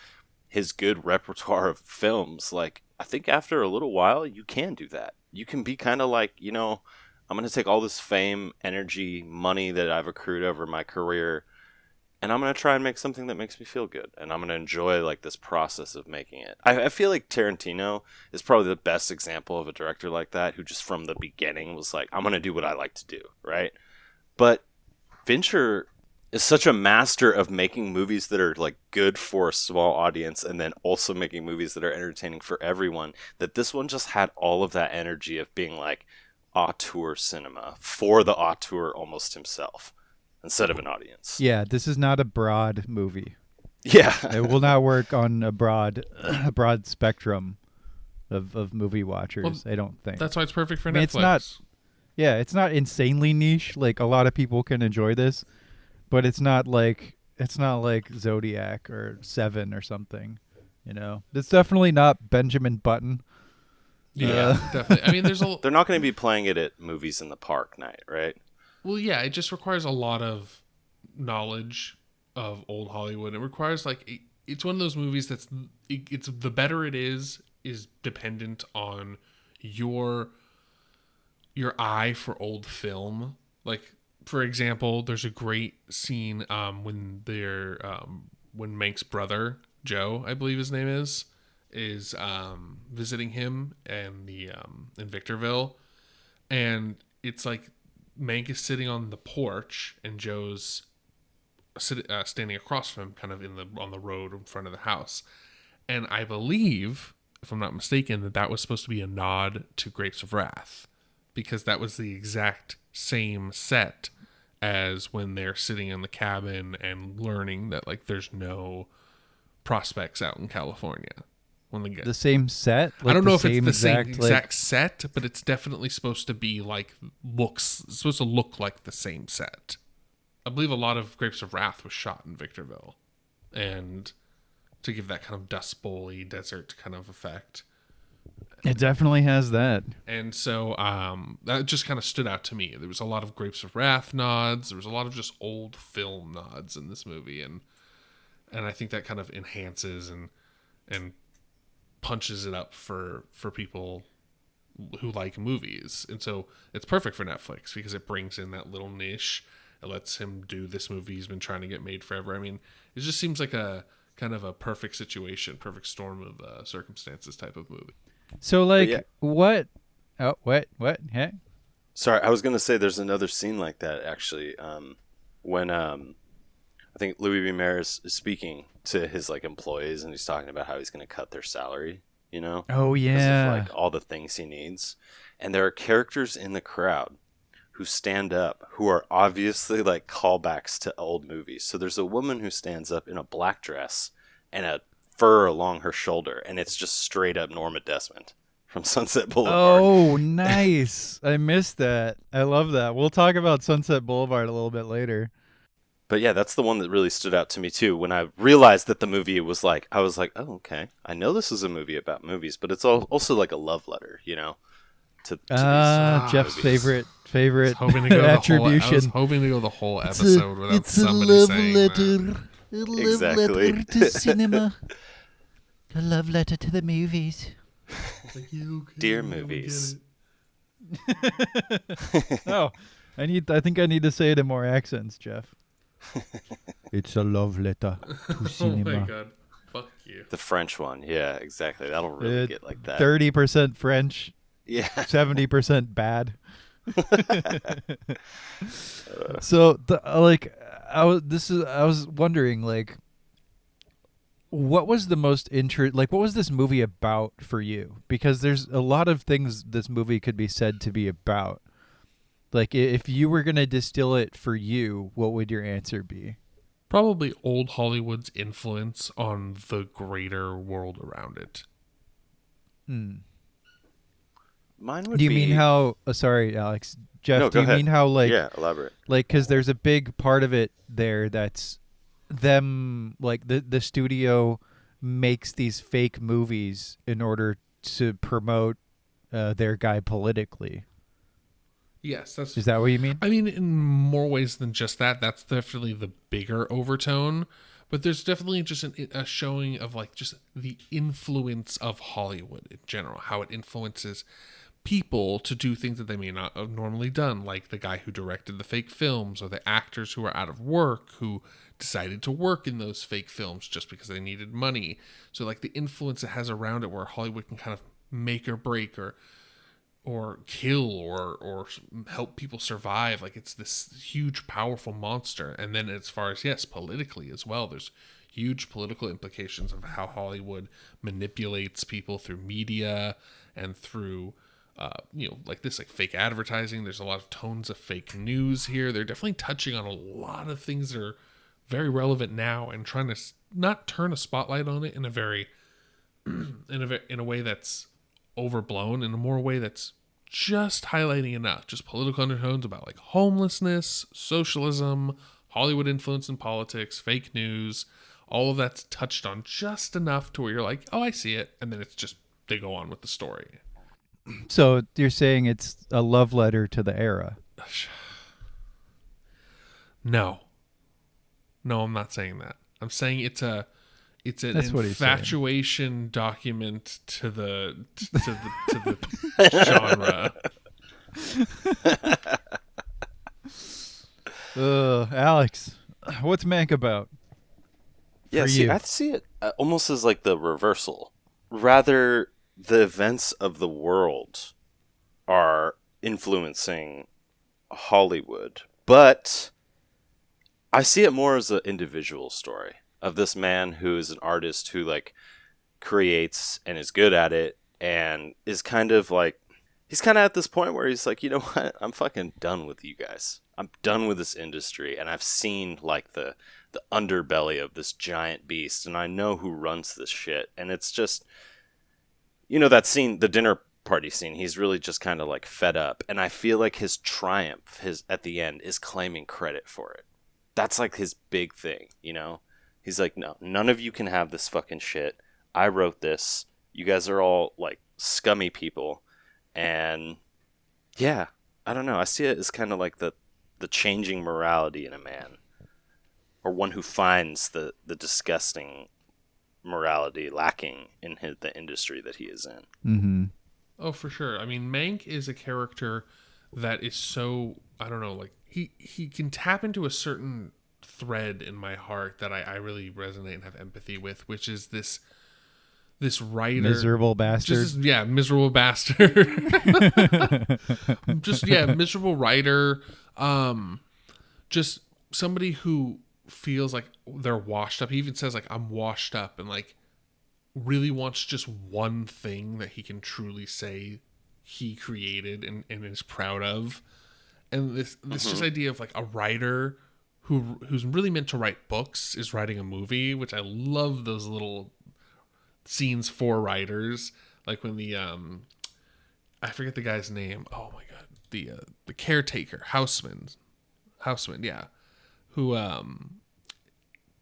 his good repertoire of films, like I think after a little while you can do that. You can be kind of like, I'm going to take all this fame, energy, money that I've accrued over my career, and I'm going to try and make something that makes me feel good. And I'm going to enjoy like this process of making it. I feel like Tarantino is probably the best example of a director like that, who just from the beginning was like, I'm going to do what I like to do. Right. But Fincher is such a master of making movies that are like good for a small audience and then also making movies that are entertaining for everyone, that this one just had all of that energy of being like auteur cinema for the auteur almost himself, instead of an audience. Yeah, this is not a broad movie. Yeah. It will not work on a broad spectrum of movie watchers, I don't think. That's why it's perfect for I mean, Netflix. it's not insanely niche. Like a lot of people can enjoy this, but it's not like Zodiac or Seven or something. It's definitely not Benjamin Button. Yeah, definitely. I mean, They're not going to be playing it at movies in the park night, right? Well, yeah, it just requires a lot of knowledge of old Hollywood. It requires it's one of those movies it's the better it is dependent on your eye for old film. Like, for example, there's a great scene when Mank's brother Joe, I believe his name is visiting him and in Victorville, and it's like Mank is sitting on the porch and Joe's standing across from him, kind of on the road in front of the house. And I believe, if I'm not mistaken, that was supposed to be a nod to Grapes of Wrath, because that was the exact same set as when they're sitting in the cabin and learning that like there's no prospects out in California. When they get the same set. I don't know if it's the same exact set, but it's definitely supposed to be it's supposed to look like the same set. I believe a lot of Grapes of Wrath was shot in Victorville, and to give that kind of Dust Bowl-y desert kind of effect. It definitely has that. And so that just kind of stood out to me. There was a lot of Grapes of Wrath nods. There was a lot of just old film nods in this movie, and I think that kind of enhances and punches it up for people who like movies. And so it's perfect for Netflix because it brings in that little niche. It lets him do this movie he's been trying to get made forever. I mean, it just seems like a kind of a perfect situation, perfect storm of circumstances type of movie. So what? Oh, what? Hey? Sorry, I was going to say there's another scene like that actually, when I think Louis B. Mayer is speaking to his like employees, and he's talking about how he's going to cut their salary, Oh yeah. because of like all the things he needs. And there are characters in the crowd who stand up who are obviously like callbacks to old movies. So there's a woman who stands up in a black dress and a fur along her shoulder, and it's just straight up Norma Desmond from Sunset Boulevard. Oh, nice. I missed that. I love that. We'll talk about Sunset Boulevard a little bit later. But yeah, that's the one that really stood out to me too. When I realized that the movie was like, I was like, oh, okay. I know this is a movie about movies, but it's also like a love letter, to these Jeff's movies. favorite hoping to go attribution. I was hoping to go the whole episode without somebody saying that. A love Exactly. letter to cinema. A love letter to the movies. Like, yeah, okay, Dear I don't get movies. it. Oh, I think I need to say it in more accents, Jeff. It's a love letter to Oh cinema. my god. Fuck you. The French one, yeah, exactly. That'll really get like that. 30% French, Yeah. 70% bad. So I was wondering, like, what was the most what was this movie about for you? Because there's a lot of things this movie could be said to be about. Like, if you were going to distill it for you, what would your answer be? Probably old Hollywood's influence on the greater world around it. Mine would Do you be... mean how sorry, Alex. Jeff, No, do go you ahead. mean how, like, Yeah, elaborate. like, because there's a big part of it there that's them, like, the studio makes these fake movies in order to promote their guy politically. Yes, that's. Is that what you mean? I mean, in more ways than just that. That's definitely the bigger overtone. But there's definitely just a showing of, like, just the influence of Hollywood in general, how it influences people to do things that they may not have normally done, like the guy who directed the fake films, or the actors who are out of work who decided to work in those fake films just because they needed money. So, like, the influence it has around it, where Hollywood can kind of make or break or kill or help people survive. Like, it's this huge, powerful monster. And then as far as, yes, politically as well, there's huge political implications of how Hollywood manipulates people through media and through like this, like, fake advertising. There's a lot of tones of fake news here. They're definitely touching on a lot of things that are very relevant now, and trying to not turn a spotlight on it in a very in a way that's overblown, in a more way that's just highlighting enough, just political undertones about, like, homelessness, socialism, Hollywood influence in politics, fake news. All of that's touched on just enough to where you're like, oh, I see it, and then it's just they go on with the story. So you're saying it's a love letter to the era? No, I'm not saying that. I'm saying it's an That's what he's saying. infatuation document to the genre. Alex, what's Mank about? Yeah, For see, you? I see it almost as like the reversal. Rather, the events of the world are influencing Hollywood, but I see it more as an individual story of this man who is an artist who, like, creates and is good at it, and is kind of like, he's kind of at this point where he's like, you know what, I'm fucking done with you guys. I'm done with this industry, and I've seen, like, the underbelly of this giant beast, and I know who runs this shit. And it's just, you know, that scene, the dinner party scene, he's really just kind of, like, fed up, and I feel like his triumph, at the end, is claiming credit for it. That's, like, his big thing, you know? He's like, no, none of you can have this fucking shit. I wrote this. You guys are all, like, scummy people. And yeah, I don't know. I see it as kind of like the changing morality in a man, or one who finds the disgusting morality lacking in the industry that he is in. Mm-hmm. Oh, for sure. I mean, Mank is a character that is so, I don't know, like, he can tap into a certain thread in my heart that I really resonate and have empathy with, which is this writer, Miserable bastard. Miserable bastard. Miserable writer. Just somebody who feels like they're washed up. He even says, like, I'm washed up, and, like, really wants just one thing that he can truly say he created and is proud of. And this just idea of, like, a writer who's really meant to write books is writing a movie, which I love those little scenes for writers, like when the I forget the guy's name. Oh my god, the caretaker, houseman, yeah, who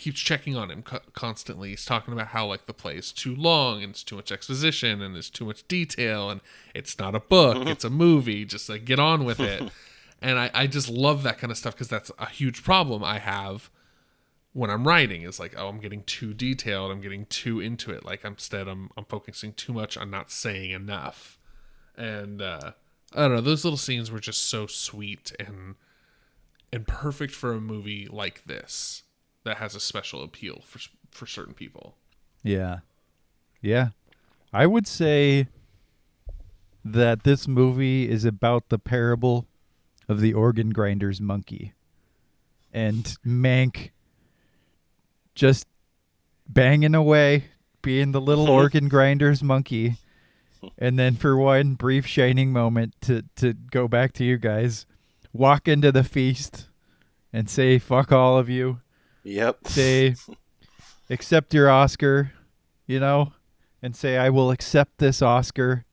keeps checking on him constantly. He's talking about how like the play is too long and it's too much exposition and there's too much detail and it's not a book, it's a movie. Just like get on with it. And I just love that kind of stuff because that's a huge problem I have when I'm writing. Is like, oh, I'm getting too detailed. I'm getting too into it. Like I'm focusing too much on not saying enough. And I don't know. Those little scenes were just so sweet and perfect for a movie like this that has a special appeal for certain people. Yeah. Yeah. I would say that this movie is about the parable of the organ grinder's monkey. And Mank just banging away, being the little organ grinder's monkey. And then for one brief shining moment to go back to you guys, walk into the feast and say, fuck all of you. Yep. Say, accept your Oscar, and say, I will accept this Oscar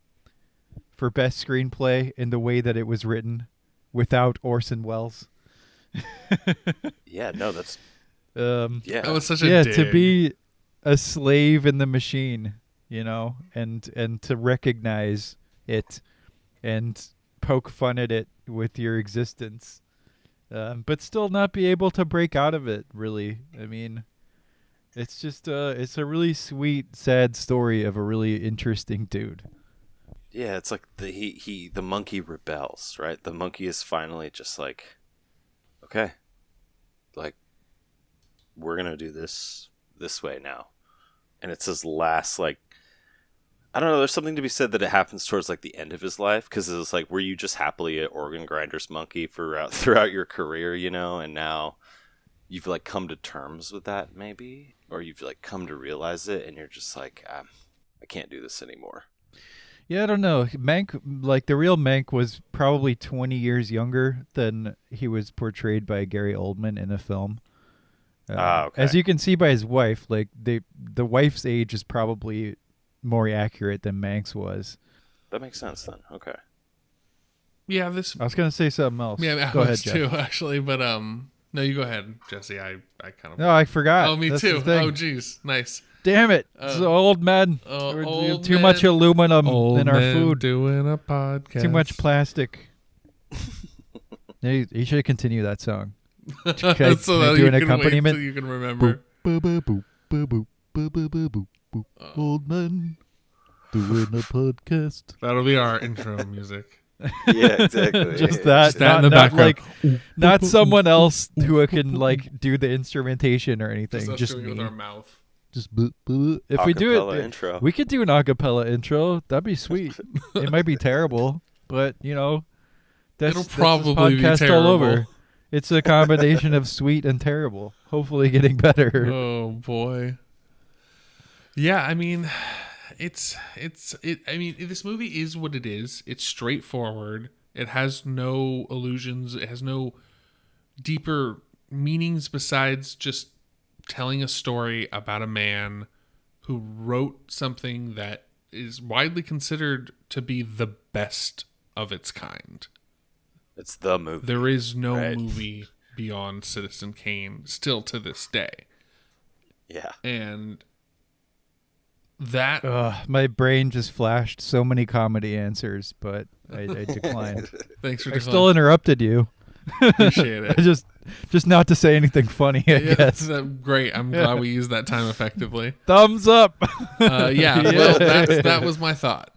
for best screenplay in the way that it was written without Orson Welles. Yeah, no, that's... That was such a dig. To be a slave in the machine, and to recognize it and poke fun at it with your existence, but still not be able to break out of it, really. I mean, it's just it's a really sweet, sad story of a really interesting dude. Yeah, it's like the monkey rebels, right? The monkey is finally just like, okay, like, we're gonna do this way now. And it's his last, like, I don't know, there's something to be said that it happens towards like the end of his life, because it's like, were you just happily an organ grinder's monkey throughout your career, and now you've like come to terms with that, maybe, or you've like come to realize it, and you're just like, I can't do this anymore. Yeah, I don't know. Mank, like the real Mank, was probably 20 years younger than he was portrayed by Gary Oldman in the film. Okay. As you can see by his wife, like the wife's age is probably more accurate than Mank's was. That makes sense then. Okay. Yeah, I was gonna say something else. Yeah, go I ahead, was Jeff. too, actually, but no, you go ahead, Jesse. I kind of. No, I forgot. Oh, me That's too. the thing. Oh, geez, nice. Damn it! It's old men. Old Too men, much aluminum old in our men food. Doing a podcast. Too much plastic. You should continue that song. So can I that do you an can accompaniment? wait till you can remember. Old men doing a podcast. That'll be our intro music. Yeah, exactly. Just that. Just that in the not background. like, not someone else who can like do the instrumentation or anything. Just us Just doing it me. with our mouth. Just if we do Acapella it, intro. we could do an acapella intro. That'd be sweet. It might be terrible, but It'll probably be podcast terrible. all over. It's a combination of sweet and terrible. Hopefully, getting better. Oh boy. Yeah, I mean, I mean, this movie is what it is. It's straightforward. It has no illusions. It has no deeper meanings besides just telling a story about a man who wrote something that is widely considered to be the best of its kind. It's the movie. There is no right? movie beyond Citizen Kane still to this day. Yeah. And that My brain just flashed so many comedy answers, but I declined. thanks for I still declining. interrupted you. Appreciate it. I just not to say anything funny, I guess. Great. I'm glad we used that time effectively. Thumbs up. Yeah, well, that was my thought.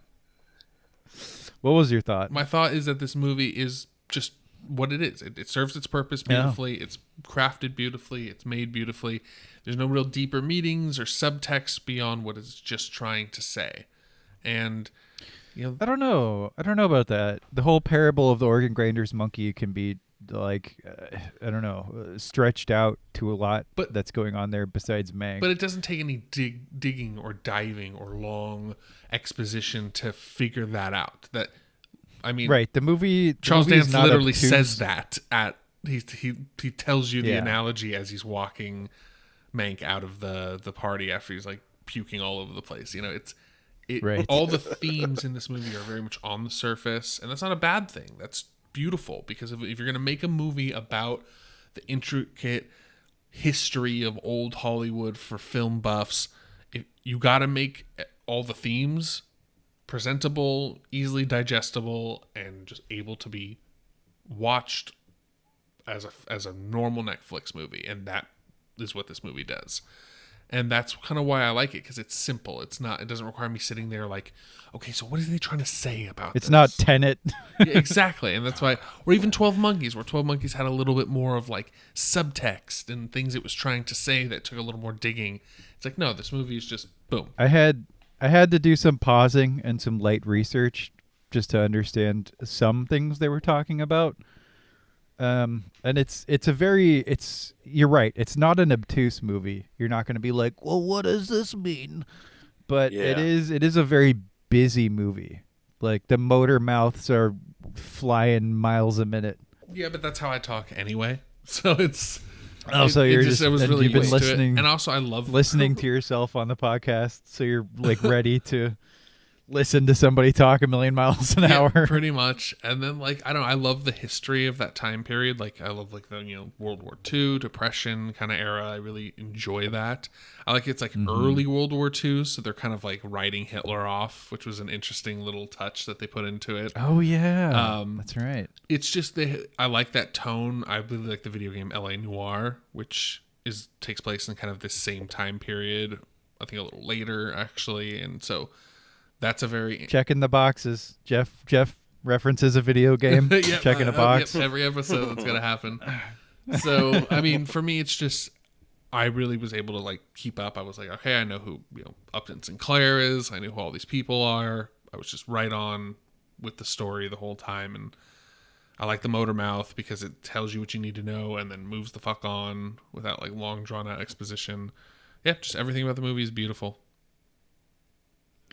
What was your thought? My thought is that this movie is just what it is. It serves its purpose beautifully. Yeah. It's crafted beautifully. It's made beautifully. There's no real deeper meanings or subtext beyond what it's just trying to say. And I don't know about that. The whole parable of the organ grinder's monkey can be like I don't know, stretched out to a lot that's going on there besides Mank. But it doesn't take any digging or diving or long exposition to figure that out. That I mean, right? The movie Charles Dance Dance literally says that at he tells you the analogy as he's walking Mank out of the party after he's like puking all over the place. Right. All the themes in this movie are very much on the surface, and that's not a bad thing. That's beautiful, because if you're going to make a movie about the intricate history of old Hollywood for film buffs. You got to make all the themes presentable, easily digestible, and just able to be watched as a normal Netflix movie, and that is what this movie does. And that's kind of why I like it, because it's simple. It doesn't require me sitting there like, okay, so what are they trying to say about It's this? not Tenet. Yeah, exactly. And that's why, or even 12 Monkeys, where 12 Monkeys had a little bit more of like subtext and things it was trying to say that took a little more digging. It's like, no, this movie is just boom. I had to do some pausing and some light research just to understand some things they were talking about. And you're right. It's not an obtuse movie. You're not going to be like, well, what does this mean? But it is a very busy movie. Like the motor mouths are flying miles a minute. Yeah, but that's how I talk anyway. So it's also I was really you've been used listening, to it. And also I love listening to yourself on the podcast, so you're like ready to listen to somebody talk a million miles an hour. Pretty much. And then like I don't know, I love the history of that time period. Like I love like the World War II, Depression kind of era. I really enjoy that. I like it's like early World War II, so they're kind of like writing Hitler off, which was an interesting little touch that they put into it. Oh yeah, that's right. It's just I like that tone. I really like the video game LA Noire, which takes place in kind of this same time period. I think a little later actually, and so that's a very checking the boxes. Jeff references a video game. Yep, checking a box. Yep, every episode that's gonna happen. So I mean, for me, it's just I really was able to like keep up. I was like, okay, I know who Upton Sinclair is. I knew who all these people are. I was just right on with the story the whole time, and I like the motor mouth because it tells you what you need to know and then moves the fuck on without like long drawn out exposition. Yeah, just everything about the movie is beautiful.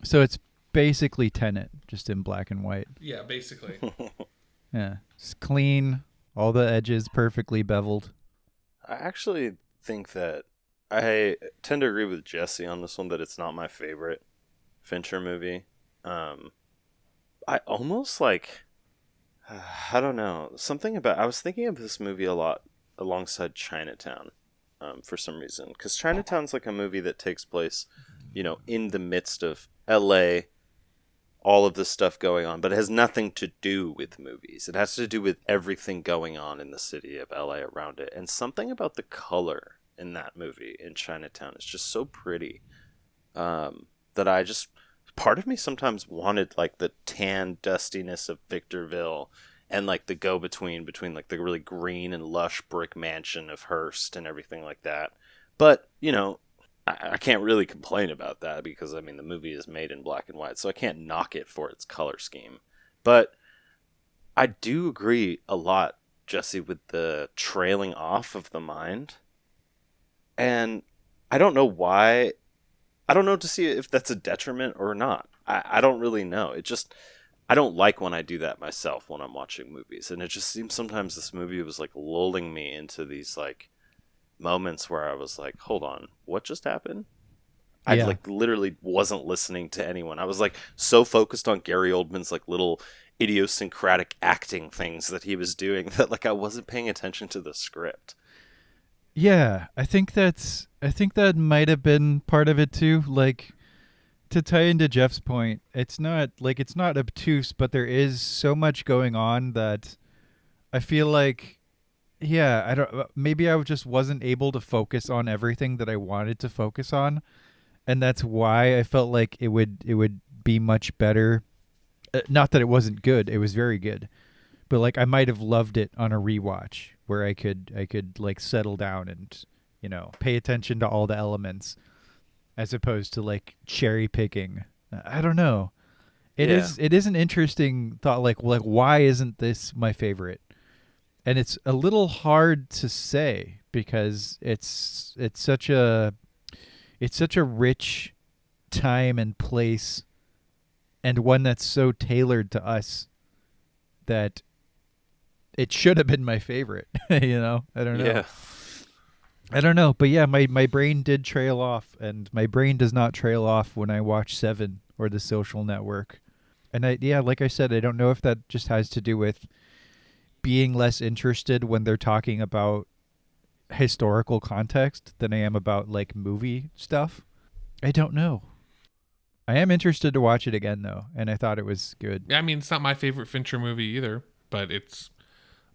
So it's basically Tenet, just in black and white. Yeah, basically. Yeah, it's clean. All the edges perfectly beveled. I actually think that I tend to agree with Jesse on this one, that it's not my favorite Fincher movie. I almost like, I don't know, I was thinking of this movie a lot alongside Chinatown for some reason, because Chinatown's like a movie that takes place, in the midst of LA, all of this stuff going on, but it has nothing to do with movies. It has to do with everything going on in the city of LA around it. And something about the color in that movie in Chinatown is just so pretty that part of me sometimes wanted like the tan dustiness of Victorville and like the go-between between like the really green and lush brick mansion of Hearst and everything like that. But, I can't really complain about that because, I mean, the movie is made in black and white, so I can't knock it for its color scheme. But I do agree a lot, Jesse, with the trailing off of the mind. And I don't know why. I don't know to see if that's a detriment or not. I don't really know. I don't like when I do that myself when I'm watching movies. And it just seems sometimes this movie was like lulling me into these like moments where I was like, hold on, what just happened? I like literally wasn't listening to anyone. I was like so focused on Gary Oldman's like little idiosyncratic acting things that he was doing that like I wasn't paying attention to the script. Yeah, I think that might have been part of it too. Like, to tie into Jeff's point, it's not obtuse, but there is so much going on that I feel like, maybe I just wasn't able to focus on everything that I wanted to focus on, and that's why I felt like it would be much better. Not that it wasn't good; it was very good, but like I might have loved it on a rewatch where I could like settle down and pay attention to all the elements, as opposed to like cherry picking. I don't know. It is an interesting thought. Like why isn't this my favorite? And it's a little hard to say because it's such a rich time and place, and one that's so tailored to us that it should have been my favorite. I don't know. Yeah. I don't know, but yeah, my brain did trail off, and my brain does not trail off when I watch Seven or The Social Network. And like I said, I don't know if that just has to do with being less interested when they're talking about historical context than I am about like movie stuff. I don't know. I am interested to watch it again though, and I thought it was good. Yeah, I mean, it's not my favorite Fincher movie either, but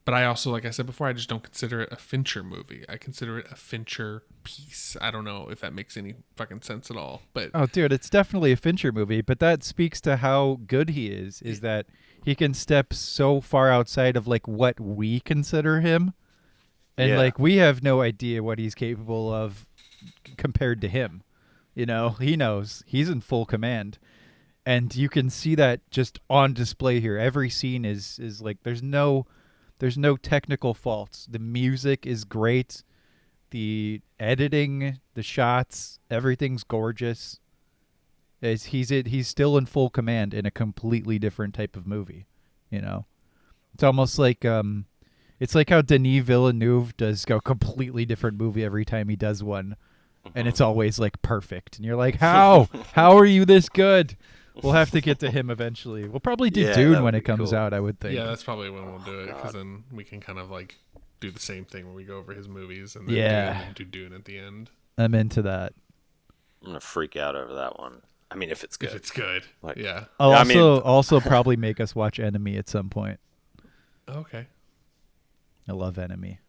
I also, like I said before, I just don't consider it a Fincher movie. I consider it a Fincher piece. I don't know if that makes any fucking sense at all, but Oh, dude, it's definitely a Fincher movie, but that speaks to how good he is that he can step so far outside of like what we consider him. And like we have no idea what he's capable of compared to him. You know, he knows. He's in full command. And you can see that just on display here. Every scene is like there's no technical faults. The music is great. The editing, the shots, everything's gorgeous. He's still in full command in a completely different type of movie, you know. It's almost like it's like how Denis Villeneuve does a completely different movie every time he does one, and it's always like perfect. And you're like, how are you this good? We'll have to get to him eventually. We'll probably do Dune when it comes out, I would think. yeah, that's probably when we'll do it, because then we can kind of like do the same thing where we go over his movies and then do Dune at the end. I'm into that. I'm gonna freak out over that one. I mean, if it's good. If it's good, Like, yeah. I'll I mean- also probably make us watch Enemy at some point. Okay. I love Enemy.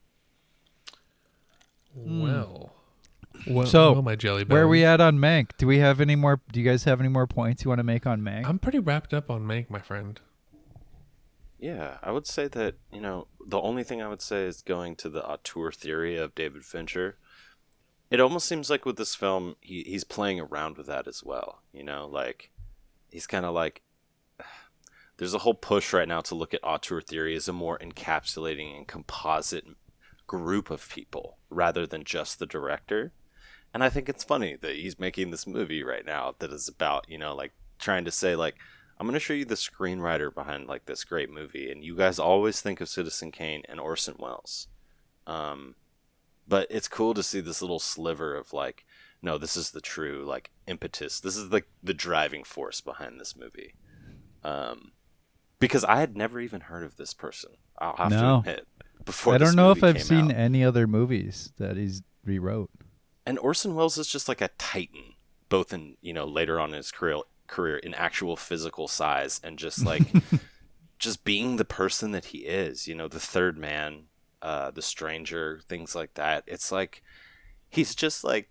Well, So, my jelly where are we belly. at on Mank? Do we have any more? Do you guys have any more points you want to make on Mank? I'm pretty wrapped up on Mank, my friend. Yeah, I would say that, the only thing I would say is going to the auteur theory of David Fincher. It almost seems like with this film, he's playing around with that as well. Like, he's kind of like, there's a whole push right now to look at auteur theory as a more encapsulating and composite group of people rather than just the director. And I think it's funny that he's making this movie right now that is about, like trying to say like, I'm going to show you the screenwriter behind like this great movie. And you guys always think of Citizen Kane and Orson Welles. But it's cool to see this little sliver of like, no, this is the true like impetus. This is like the driving force behind this movie. Because I had never even heard of this person. I'll have to admit. Before I this don't know if movie I've came seen out. any other movies that he's rewrote. And Orson Welles is just like a titan, both in later on in his career in actual physical size and just like just being the person that he is. The Third Man, The Stranger, things like that. It's like he's just like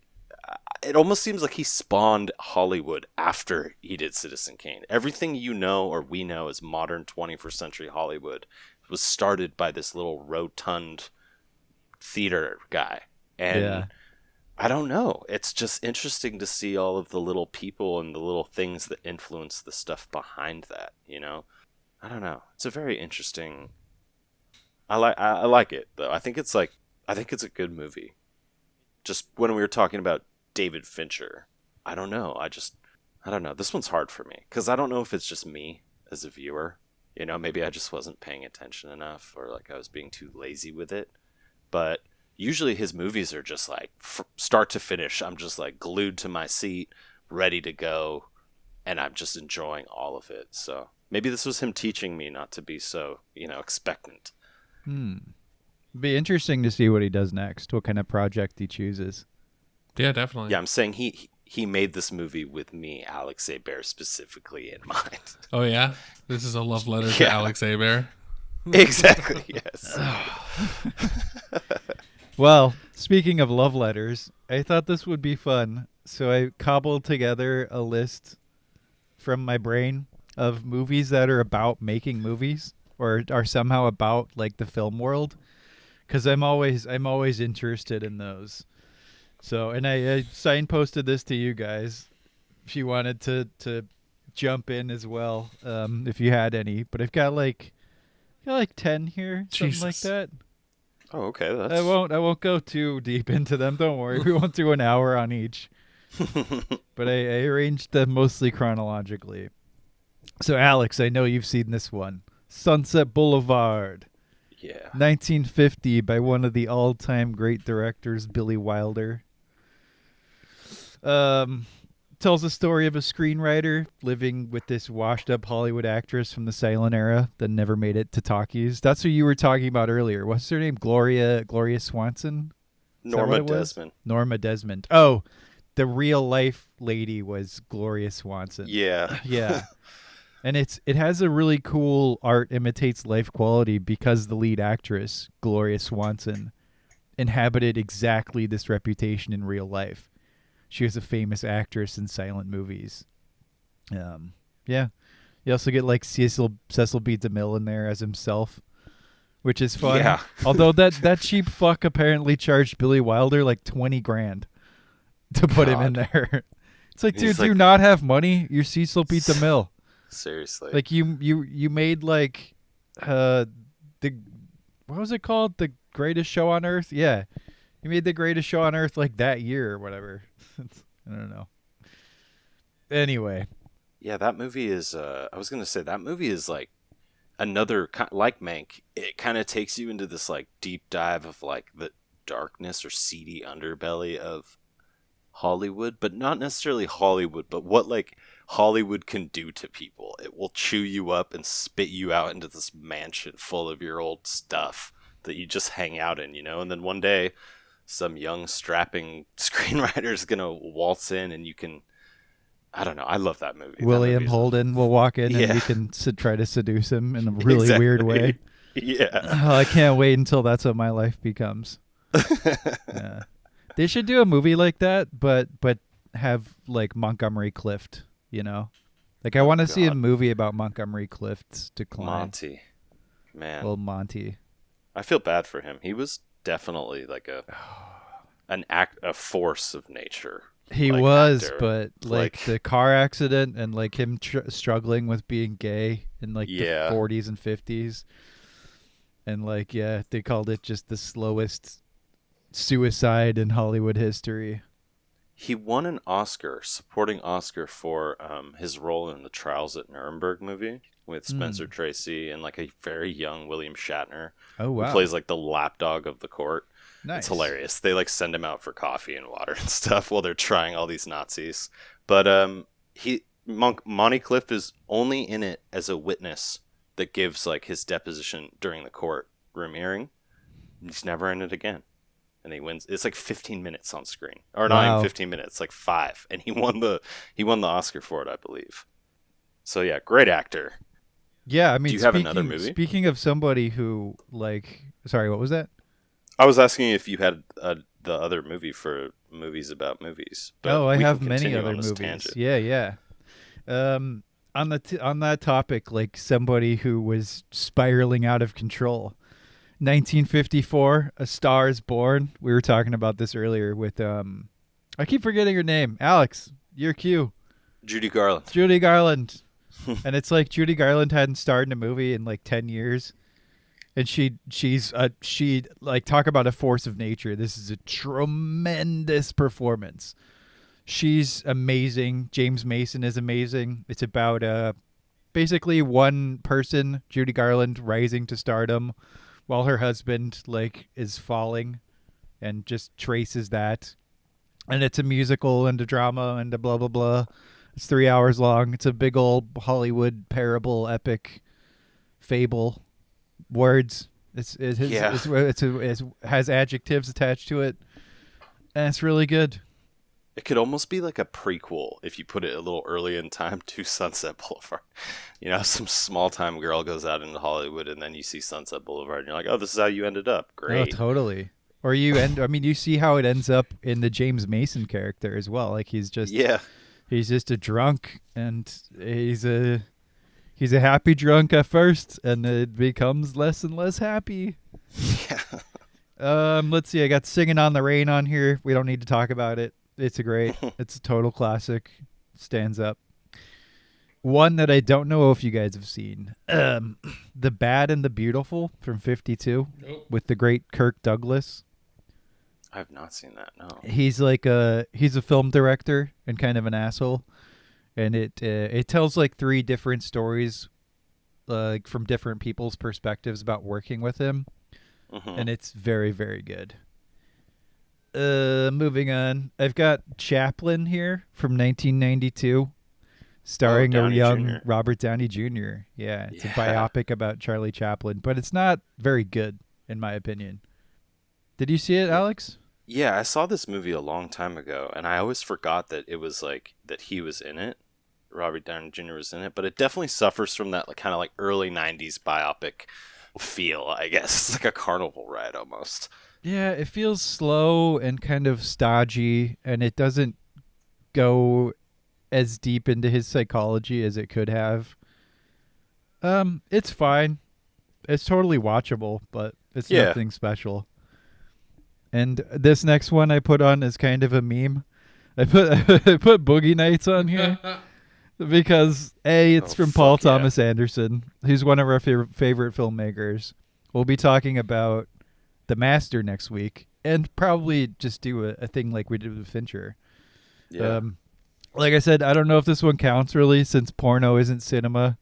it almost seems like he spawned Hollywood after he did Citizen Kane. Everything or we know as modern 21st century Hollywood was started by this little rotund theater guy. And I don't know. It's just interesting to see all of the little people and the little things that influence the stuff behind that, I don't know. It's a very interesting. I like it though. I think it's a good movie. Just when we were talking about David Fincher, I don't know. I don't know. This one's hard for me because I don't know if it's just me as a viewer. Maybe I just wasn't paying attention enough, or like I was being too lazy with it. But usually his movies are just like start to finish. I'm just like glued to my seat, ready to go, and I'm just enjoying all of it. So maybe this was him teaching me not to be so, expectant. Be interesting to see what he does next. What kind of project he chooses. Yeah, definitely. Yeah, I'm saying he made this movie with me, Alex Hebert, specifically in mind. Oh yeah, this is a love letter to Alex Hebert. Exactly. Yes. Well, speaking of love letters, I thought this would be fun. So I cobbled together a list from my brain of movies that are about making movies or are somehow about like the film world, because I'm always interested in those. So, and I signposted this to you guys if you wanted to jump in as well, if you had any. But I've got like 10 here, something like that. Oh, okay. I won't go too deep into them. Don't worry. We won't do an hour on each. But I arranged them mostly chronologically. So, Alex, I know you've seen this one. Sunset Boulevard. Yeah. 1950 by one of the all-time great directors, Billy Wilder. Tells the story of a screenwriter living with this washed-up Hollywood actress from the silent era that never made it to talkies. That's who you were talking about earlier. What's her name? Gloria Swanson? Is that what Norma it was? Desmond. Norma Desmond. Oh, the real life lady was Gloria Swanson. Yeah. Yeah. And it has a really cool art imitates life quality because the lead actress, Gloria Swanson, inhabited exactly this reputation in real life. She was a famous actress in silent movies. Yeah. You also get like Cecil B. DeMille in there as himself, which is fun. Yeah. Although that cheap fuck apparently charged Billy Wilder like $20,000 to put him in there. It's like, dude, He's do you like- not have money? You're Cecil B. DeMille. Seriously. Like you made like the what was it called? The Greatest Show on Earth? Yeah. You made the Greatest Show on Earth like that year or whatever. I don't know. Anyway. Yeah, that movie is I was going to say that movie is like another like Mank. It kind of takes you into this like deep dive of like the darkness or seedy underbelly of Hollywood, but not necessarily Hollywood, but what like Hollywood can do to people. It will chew you up and spit you out into this mansion full of your old stuff that you just hang out in, and then one day some young strapping screenwriter is going to waltz in and you can, I don't know. I love that movie. William Holden will walk in and Yeah. we can try to seduce him in a really Exactly. weird way. Yeah. Oh, I can't wait until that's what my life becomes. Yeah. They should do a movie like that, but have like Montgomery Clift, Like I want to see a God. movie about Montgomery Clift's decline. Monty. Man. Well, Monty. I feel bad for him. He was definitely like a force of nature. He like, was, actor. but like the car accident and like him struggling with being gay in like Yeah. the 40s and 50s. And like, yeah, they called it just the slowest suicide in Hollywood history. He won an Oscar, supporting Oscar for his role in the Trials at Nuremberg movie with Spencer Tracy and like a very young William Shatner, Oh, wow. who plays like the lapdog of the court. Nice. It's hilarious. They like send him out for coffee and water and stuff while they're trying all these Nazis. But Monty Clift is only in it as a witness that gives like his deposition during the courtroom hearing. He's never in it again. And he wins. It's like 15 minutes on screen, or not Wow. even 15 minutes, like 5. And he won the Oscar for it, I believe. So yeah, great actor. Yeah, I mean, Do you have another movie? Speaking of somebody who like, sorry, what was that? I was asking if you had the other movie for movies about movies. But Oh, I we have can many continue other on this movies. tangent. Yeah. On that topic, like somebody who was spiraling out of control. 1954, A Star is Born. We were talking about this earlier with I keep forgetting her name. Alex, your cue. Judy Garland. Judy Garland. And it's like Judy Garland hadn't starred in a movie in like 10 years. And she like talk about a force of nature. This is a tremendous performance. She's amazing. James Mason is amazing. It's about basically one person, Judy Garland, rising to stardom while her husband like is falling, and just traces that. And it's a musical and a drama and a blah blah blah. It's 3 hours long. It's a big old Hollywood parable, epic, fable. Words. It has adjectives attached to it, and it's really good. It could almost be like a prequel if you put it a little early in time to Sunset Boulevard. Some small time girl goes out into Hollywood, and then you see Sunset Boulevard, and you're like, oh, this is how you ended up. Great. Oh, totally. Or you see how it ends up in the James Mason character as well. Like he's just a drunk, and he's a happy drunk at first, and it becomes less and less happy. Yeah. Let's see. I got Singing on the Rain on here. We don't need to talk about it. It's a total classic. Stands up. One that I don't know if you guys have seen. The Bad and the Beautiful from 52 Nope. with the great Kirk Douglas. I have not seen that, no. He's a film director and kind of an asshole. And it tells like 3 different stories like from different people's perspectives about working with him. Mhm. And it's very, very good. Moving on. I've got Chaplin here from 1992, starring a Downey young Jr. Robert Downey Jr. Yeah, it's a Yeah. biopic about Charlie Chaplin, but it's not very good in my opinion. Did you see it, Alex? Yeah, I saw this movie a long time ago, and I always forgot that it was like that he was in it. Robert Downey Jr. was in it, but it definitely suffers from that like, kind of like early '90s biopic feel. I guess it's like a carnival ride almost. Yeah, it feels slow and kind of stodgy, and it doesn't go as deep into his psychology as it could have. It's fine. It's totally watchable, but it's Yeah. nothing special. And this next one I put on is kind of a meme. I put I put Boogie Nights on here because it's Oh, from Paul fuck yeah. Thomas Anderson, who's one of our favorite filmmakers. We'll be talking about The Master next week, and probably just do a thing like we did with Fincher. Yeah. Like I said, I don't know if this one counts really, since porno isn't cinema.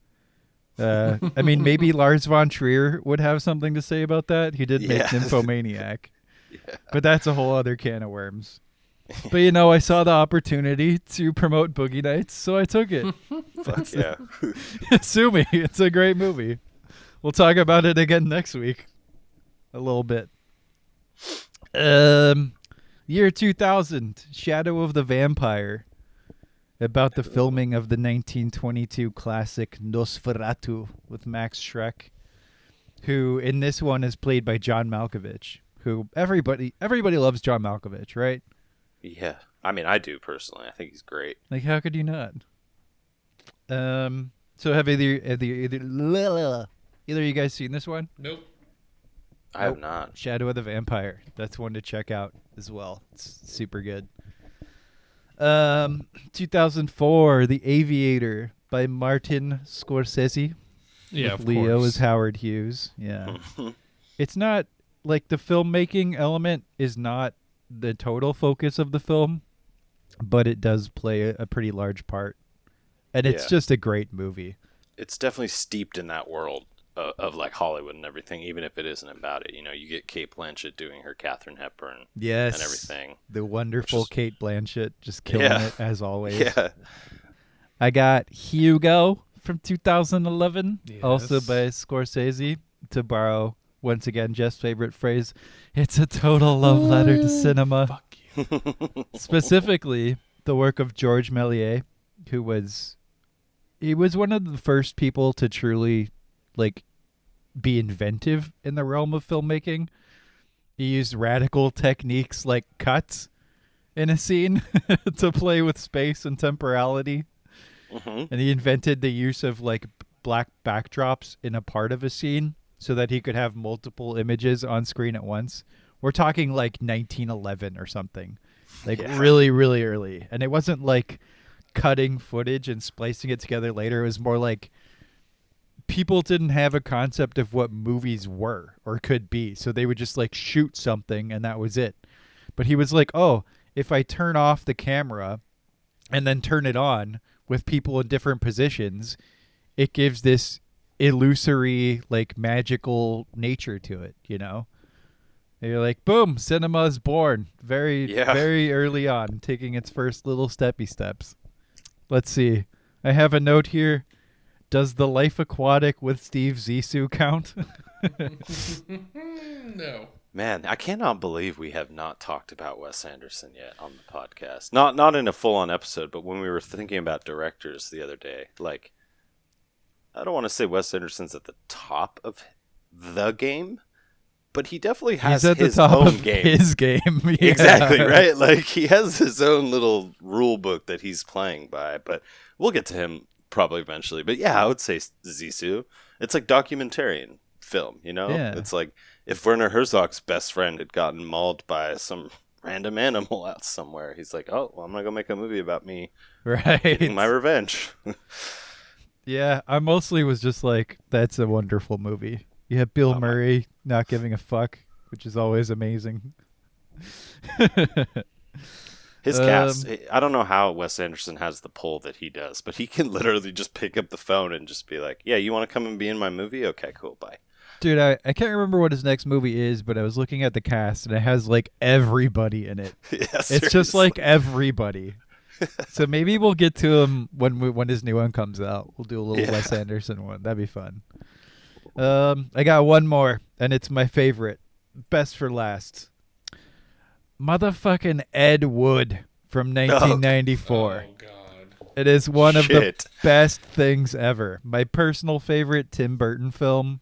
I mean, maybe Lars von Trier would have something to say about that. He did make Yeah. Nymphomaniac, Yeah. but that's a whole other can of worms. But I saw the opportunity to promote Boogie Nights, so I took it. Fuck yeah. Sue me. It's a great movie. We'll talk about it again next week. A little bit. Year 2000, Shadow of the Vampire. About the filming of the 1922 classic Nosferatu with Max Schreck, who in this one is played by John Malkovich, who everybody loves John Malkovich, right? Yeah. I mean, I do personally. I think he's great. Like, how could you not? So have either of you guys seen this one? Nope. I have not. Shadow of the Vampire. That's one to check out as well. It's super good. 2004, The Aviator by Martin Scorsese. Yeah, with of Leo course. is Howard Hughes. Yeah. It's not like the filmmaking element is not the total focus of the film, but it does play a pretty large part. And it's Yeah. just a great movie. It's definitely steeped in that world of like Hollywood and everything, even if it isn't about it. You know, you get Kate Blanchett doing her Katharine Hepburn Yes. and everything. The wonderful Which is- Kate Blanchett just killing Yeah. it as always. Yeah. I got Hugo from 2011, also Yes. by Scorsese, to borrow, once again, Jeff's favorite phrase. It's a total love letter to cinema. Fuck you. Specifically, the work of George Méliès, who was one of the first people to truly be inventive in the realm of filmmaking. He used radical techniques like cuts in a scene to play with space and temporality. Mm-hmm. And he invented the use of black backdrops in a part of a scene so that he could have multiple images on screen at once. We're talking 1911 or something. Yeah. Really, really early. And it wasn't cutting footage and splicing it together later. It was more like people didn't have a concept of what movies were or could be. So they would just shoot something and that was it. But he was like, oh, if I turn off the camera and then turn it on with people in different positions, it gives this illusory, magical nature to it, And you're like, boom, cinema is born very, Yeah. very early on, taking its first little steppy steps. Let's see. I have a note here. Does The Life Aquatic with Steve Zissou count? No. Man, I cannot believe we have not talked about Wes Anderson yet on the podcast. Not in a full-on episode, but when we were thinking about directors the other day, I don't want to say Wes Anderson's at the top of the game, but he definitely has He's at his the top own of game. his game. Yeah. Exactly, right? He has his own little rule book that he's playing by, but we'll get to him probably eventually. But yeah, I would say Zissou. It's like documentarian film, Yeah. It's like if Werner Herzog's best friend had gotten mauled by some random animal out somewhere, he's like, oh, well, I'm gonna go make a movie about me Right. getting my revenge. Yeah, I mostly was just like, that's a wonderful movie. You have Bill Oh, my- Murray not giving a fuck, which is always amazing. His cast, I don't know how Wes Anderson has the pull that he does, but he can literally just pick up the phone and just be like, yeah, you want to come and be in my movie? Okay, cool, bye. Dude, I can't remember what his next movie is, but I was looking at the cast and it has everybody in it. Yeah, It's just seriously. everybody. So maybe we'll get to him when his new one comes out. We'll do a little Yeah. Wes Anderson one. That'd be fun. I got one more, and it's my favorite. Best for last. Motherfucking Ed Wood from 1994. Oh God. It is one of the Shit. best things ever. My personal favorite Tim Burton film,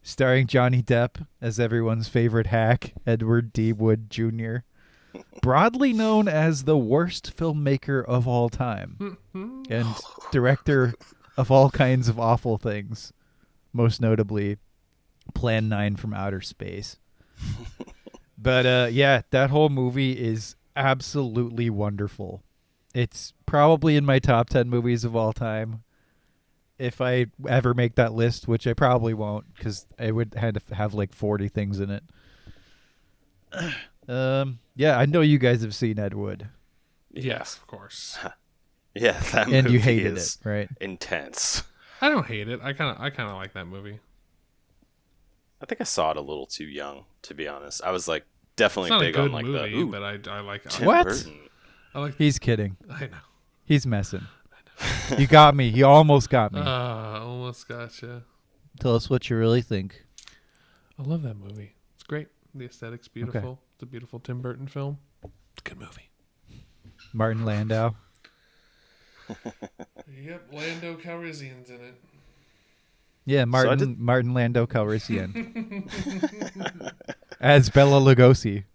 starring Johnny Depp as everyone's favorite hack, Edward D. Wood Jr., broadly known as the worst filmmaker of all time and director of all kinds of awful things, most notably Plan 9 from Outer Space. But yeah, that whole movie is absolutely wonderful. It's probably in my top 10 movies of all time. If I ever make that list, which I probably won't, because I would have to have like 40 things in it. Yeah, I know you guys have seen Ed Wood, Yes, of course. Yeah, that and movie you hated it, is right? intense. I don't hate it. I kind of like that movie. I think I saw it a little too young, to be honest. I was like definitely It's not a big on good like movie, the but I like. Tim What? Burton. I like. He's kidding. I know. He's messing. You got me. You almost got me. Almost gotcha. Tell us what you really think. I love that movie. It's great. The aesthetic's beautiful. It's a beautiful Tim Burton film. It's a good movie. Martin Landau. Yep, Lando Calrissian's in it. Yeah, Martin did- Martin Landau Calrissian as Bela Lugosi.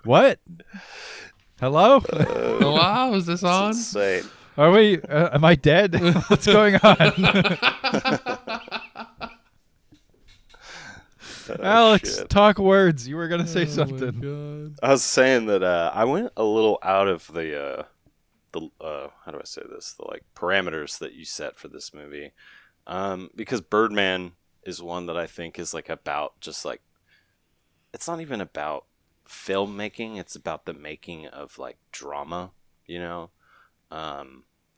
What? Hello? Wow, is this on? Insane. Are we? Am I dead? What's going on? Alex, shit. talk words. You were gonna say Oh my something. God. I was saying that I went a little out of the how do I say this? The like parameters that you set for this movie, because Birdman is one that I think is like about just like it's not even about filmmaking. It's about the making of like drama, you know,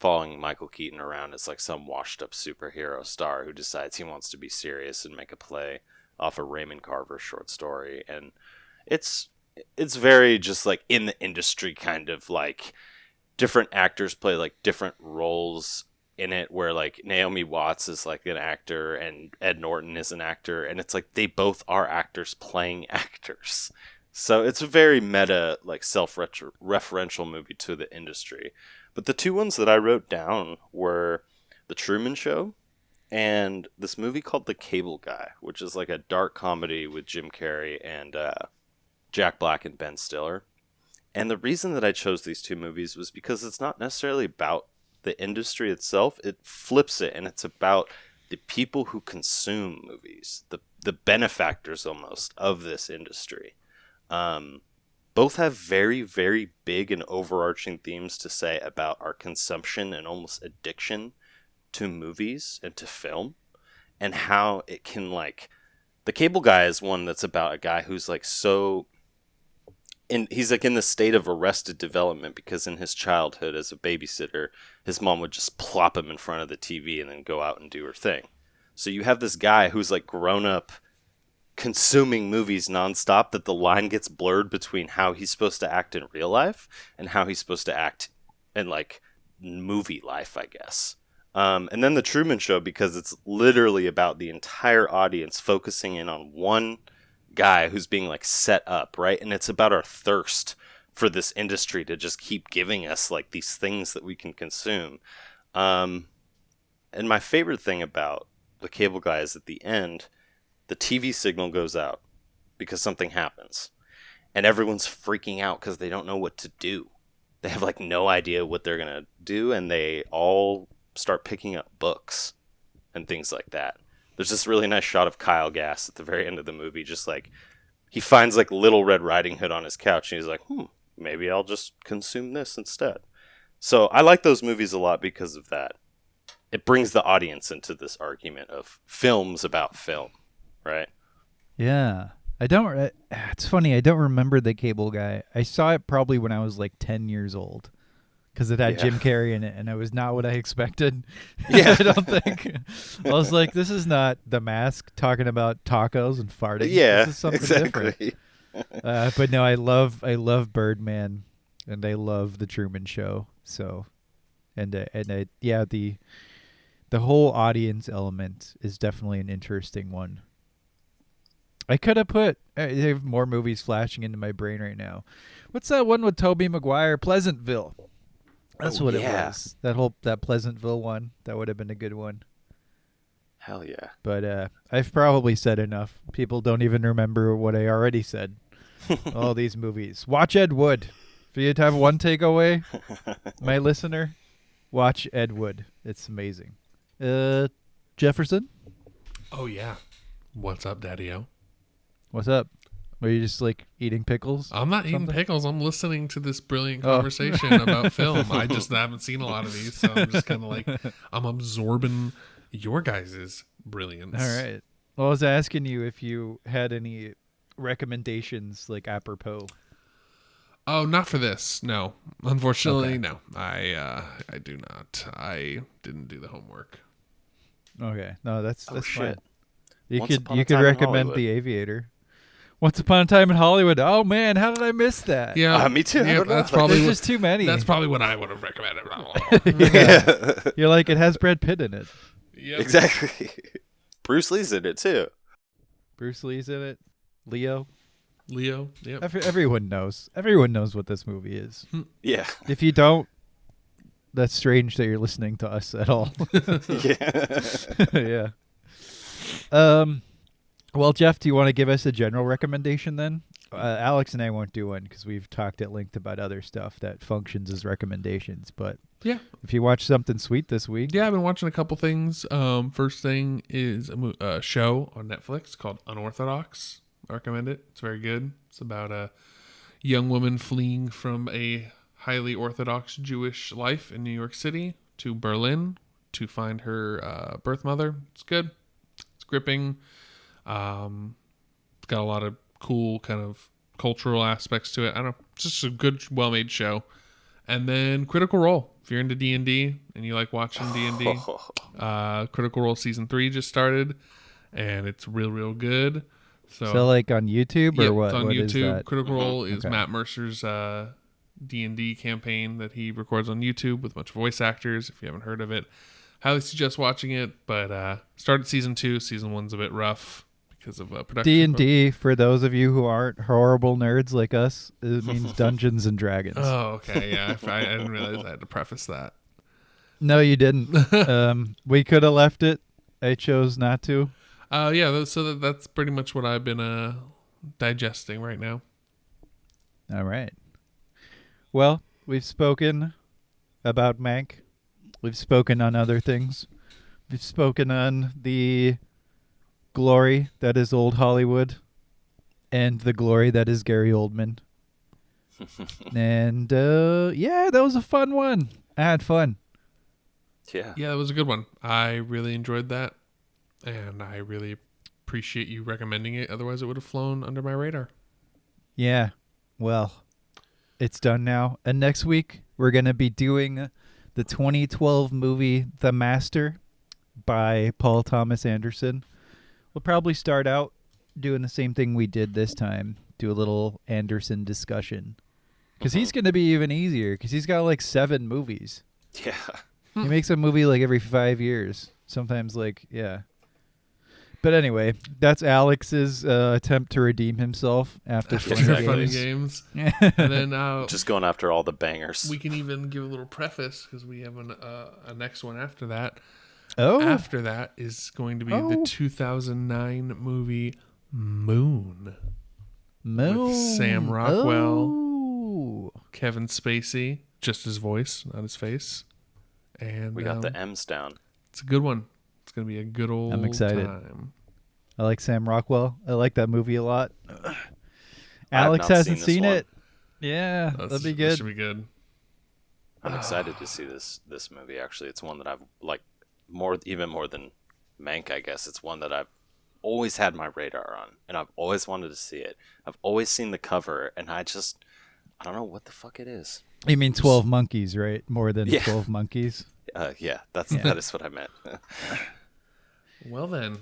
following Michael Keaton around as like some washed up superhero star who decides he wants to be serious and make a play off a Raymond Carver short story, and it's very just like in the industry kind of like different actors play like different roles in it, where like Naomi Watts is like an actor and Ed Norton is an actor, and it's like they both are actors playing actors. So it's a very meta, like self-referential movie to the industry. But the two ones that I wrote down were The Truman Show and this movie called The Cable Guy, which is like a dark comedy with Jim Carrey and Jack Black and Ben Stiller. And the reason that I chose these two movies was because it's not necessarily about the industry itself. It flips it, and it's about the people who consume movies, the benefactors almost of this industry. Both have very, very big and overarching themes to say about our consumption and almost addiction to movies and to film, and how it can like The Cable Guy is one that's about a guy who's like he's like in the state of arrested development because in his childhood as a babysitter, his mom would just plop him in front of the TV and then go out and do her thing. So you have this guy who's like grown up consuming movies nonstop, that the line gets blurred between how he's supposed to act in real life and how he's supposed to act in like movie life, I guess. And then The Truman Show, because it's literally about the entire audience focusing in on one guy who's being like set up, right? And it's about our thirst for this industry to just keep giving us like these things that we can consume. And my favorite thing about The Cable Guy is at the end, the TV signal goes out because something happens. And everyone's freaking out because they don't know what to do. They have like no idea what they're going to do, and they all start picking up books and things like that. There's this really nice shot of Kyle Gass at the very end of the movie, just like he finds like Little Red Riding Hood on his couch, and he's like, maybe I'll just consume this instead. So I like those movies a lot because of that. It brings the audience into this argument of films about film, right? Yeah. It's funny. I don't remember The Cable Guy. I saw it probably when I was like 10 years old because it had Jim Carrey in it, and it was not what I expected. Yeah. I don't think. I was like, this is not The Mask talking about tacos and farting. Yeah, this is something exactly. different. But no, I love Birdman, and I love The Truman Show. So, the whole audience element is definitely an interesting one. I could have put. I have more movies flashing into my brain right now. What's that one with Tobey Maguire? Pleasantville. That's what it was. That Pleasantville one. That would have been a good one. Hell yeah. But I've probably said enough. People don't even remember what I already said. All these movies. Watch Ed Wood. For you to have one takeaway, my listener, watch Ed Wood. It's amazing. Jefferson? Oh, yeah. What's up, Daddy-O? What's up? Are you just like eating pickles? I'm not eating pickles. I'm listening to this brilliant conversation about film. I just haven't seen a lot of these, so I'm just kind of like, I'm absorbing your guys' brilliance. All right. Well, I was asking you if you had any recommendations, like apropos. Oh, not for this. No, unfortunately, Okay. no. I do not. I didn't do the homework. Okay. No, that's fine. Shit. You Once Upon a could Time in recommend Hollywood. The Aviator. Once Upon a Time in Hollywood. Oh man, how did I miss that? Yeah, Me too. I Yeah, don't know. that's probably There's what, just too many. that's probably what I would have recommended. Yeah. You're like, it has Brad Pitt in it. Yep. Exactly. Bruce Lee's in it too. Bruce Lee's in it. Leo. Leo. Yep. Everyone knows. Everyone knows what this movie is. Yeah. If you don't, that's strange that you're listening to us at all. Yeah. Yeah. Well, Jeff, do you want to give us a general recommendation then? Alex and I won't do one because we've talked at length about other stuff that functions as recommendations. But Yeah. if you watch something sweet this week, Yeah, I've been watching a couple things. First thing is a show on Netflix called Unorthodox. I recommend it. It's very good. It's about a young woman fleeing from a highly Orthodox Jewish life in New York City to Berlin to find her birth mother. It's good. It's gripping. It's got a lot of cool kind of cultural aspects to it. I don't know. It's just a good, well-made show. And then Critical Role. If you're into D&D and you like watching D&D, Critical Role Season 3 just started, and it's real, real good. so like on YouTube or yeah, what? it's on What is YouTube. that? Critical Role is Okay. Matt Mercer's D&D campaign that he records on YouTube with a bunch of voice actors. If you haven't heard of it, highly suggest watching it. But started Season 2. Season 1's a bit rough because of production. D&D, for those of you who aren't horrible nerds like us, it means Dungeons and Dragons. Oh, okay. Yeah, I didn't realize I had to preface that. No, you didn't. We could have left it. I chose not to. Yeah, so that's pretty much what I've been digesting right now. All right. Well, we've spoken about Mank. We've spoken on other things. We've spoken on the glory that is old Hollywood and the glory that is Gary Oldman. And yeah, that was a fun one. I had fun. Yeah. Yeah, that was a good one. I really enjoyed that, and I really appreciate you recommending it. Otherwise, it would have flown under my radar. Yeah. Well, it's done now. And next week, we're going to be doing the 2012 movie The Master by Paul Thomas Anderson. We'll probably start out doing the same thing we did this time, do a little Anderson discussion. Because he's going to be even easier, because he's got like 7 movies. Yeah. He makes a movie like every 5 years. Sometimes like, yeah. But anyway, that's Alex's attempt to redeem himself after After Funny Funny Games. Games. And then Just going after all the bangers. we can even give a little preface because we have a next one after that. Oh, After that is going to be the 2009 movie Moon. Moon. with Sam Rockwell. Oh. Kevin Spacey, just his voice, not his face. And We got the M's down. it's a good one. It's going to be a good old I'm excited. time. I like Sam Rockwell. I like that movie a lot. I have Alex not hasn't seen this seen one. it. Yeah, that'd be That good. should be good. I'm excited to see this movie. Actually, it's one that I've like even more than Mank. I guess it's one that I've always had my radar on, and I've always wanted to see it. I've always seen the cover, and I don't know what the fuck it is. You mean 12 Monkeys, right? More than Yeah. 12 Monkeys. Yeah, that is what I meant. Well then,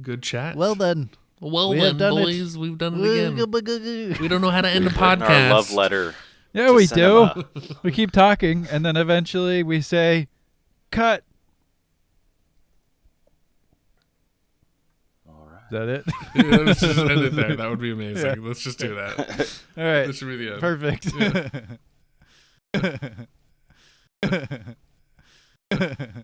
good chat. Well then. Well we then, have done it. boys, we've done it again. We don't know how to end a Written podcast. our love letter. Yeah, to we do. cinema. We keep talking, and then eventually we say, cut. All right. that it? Yeah, let's just end it there. That would be amazing. Yeah. Let's just do that. All right. That should be the end. Perfect. Yeah.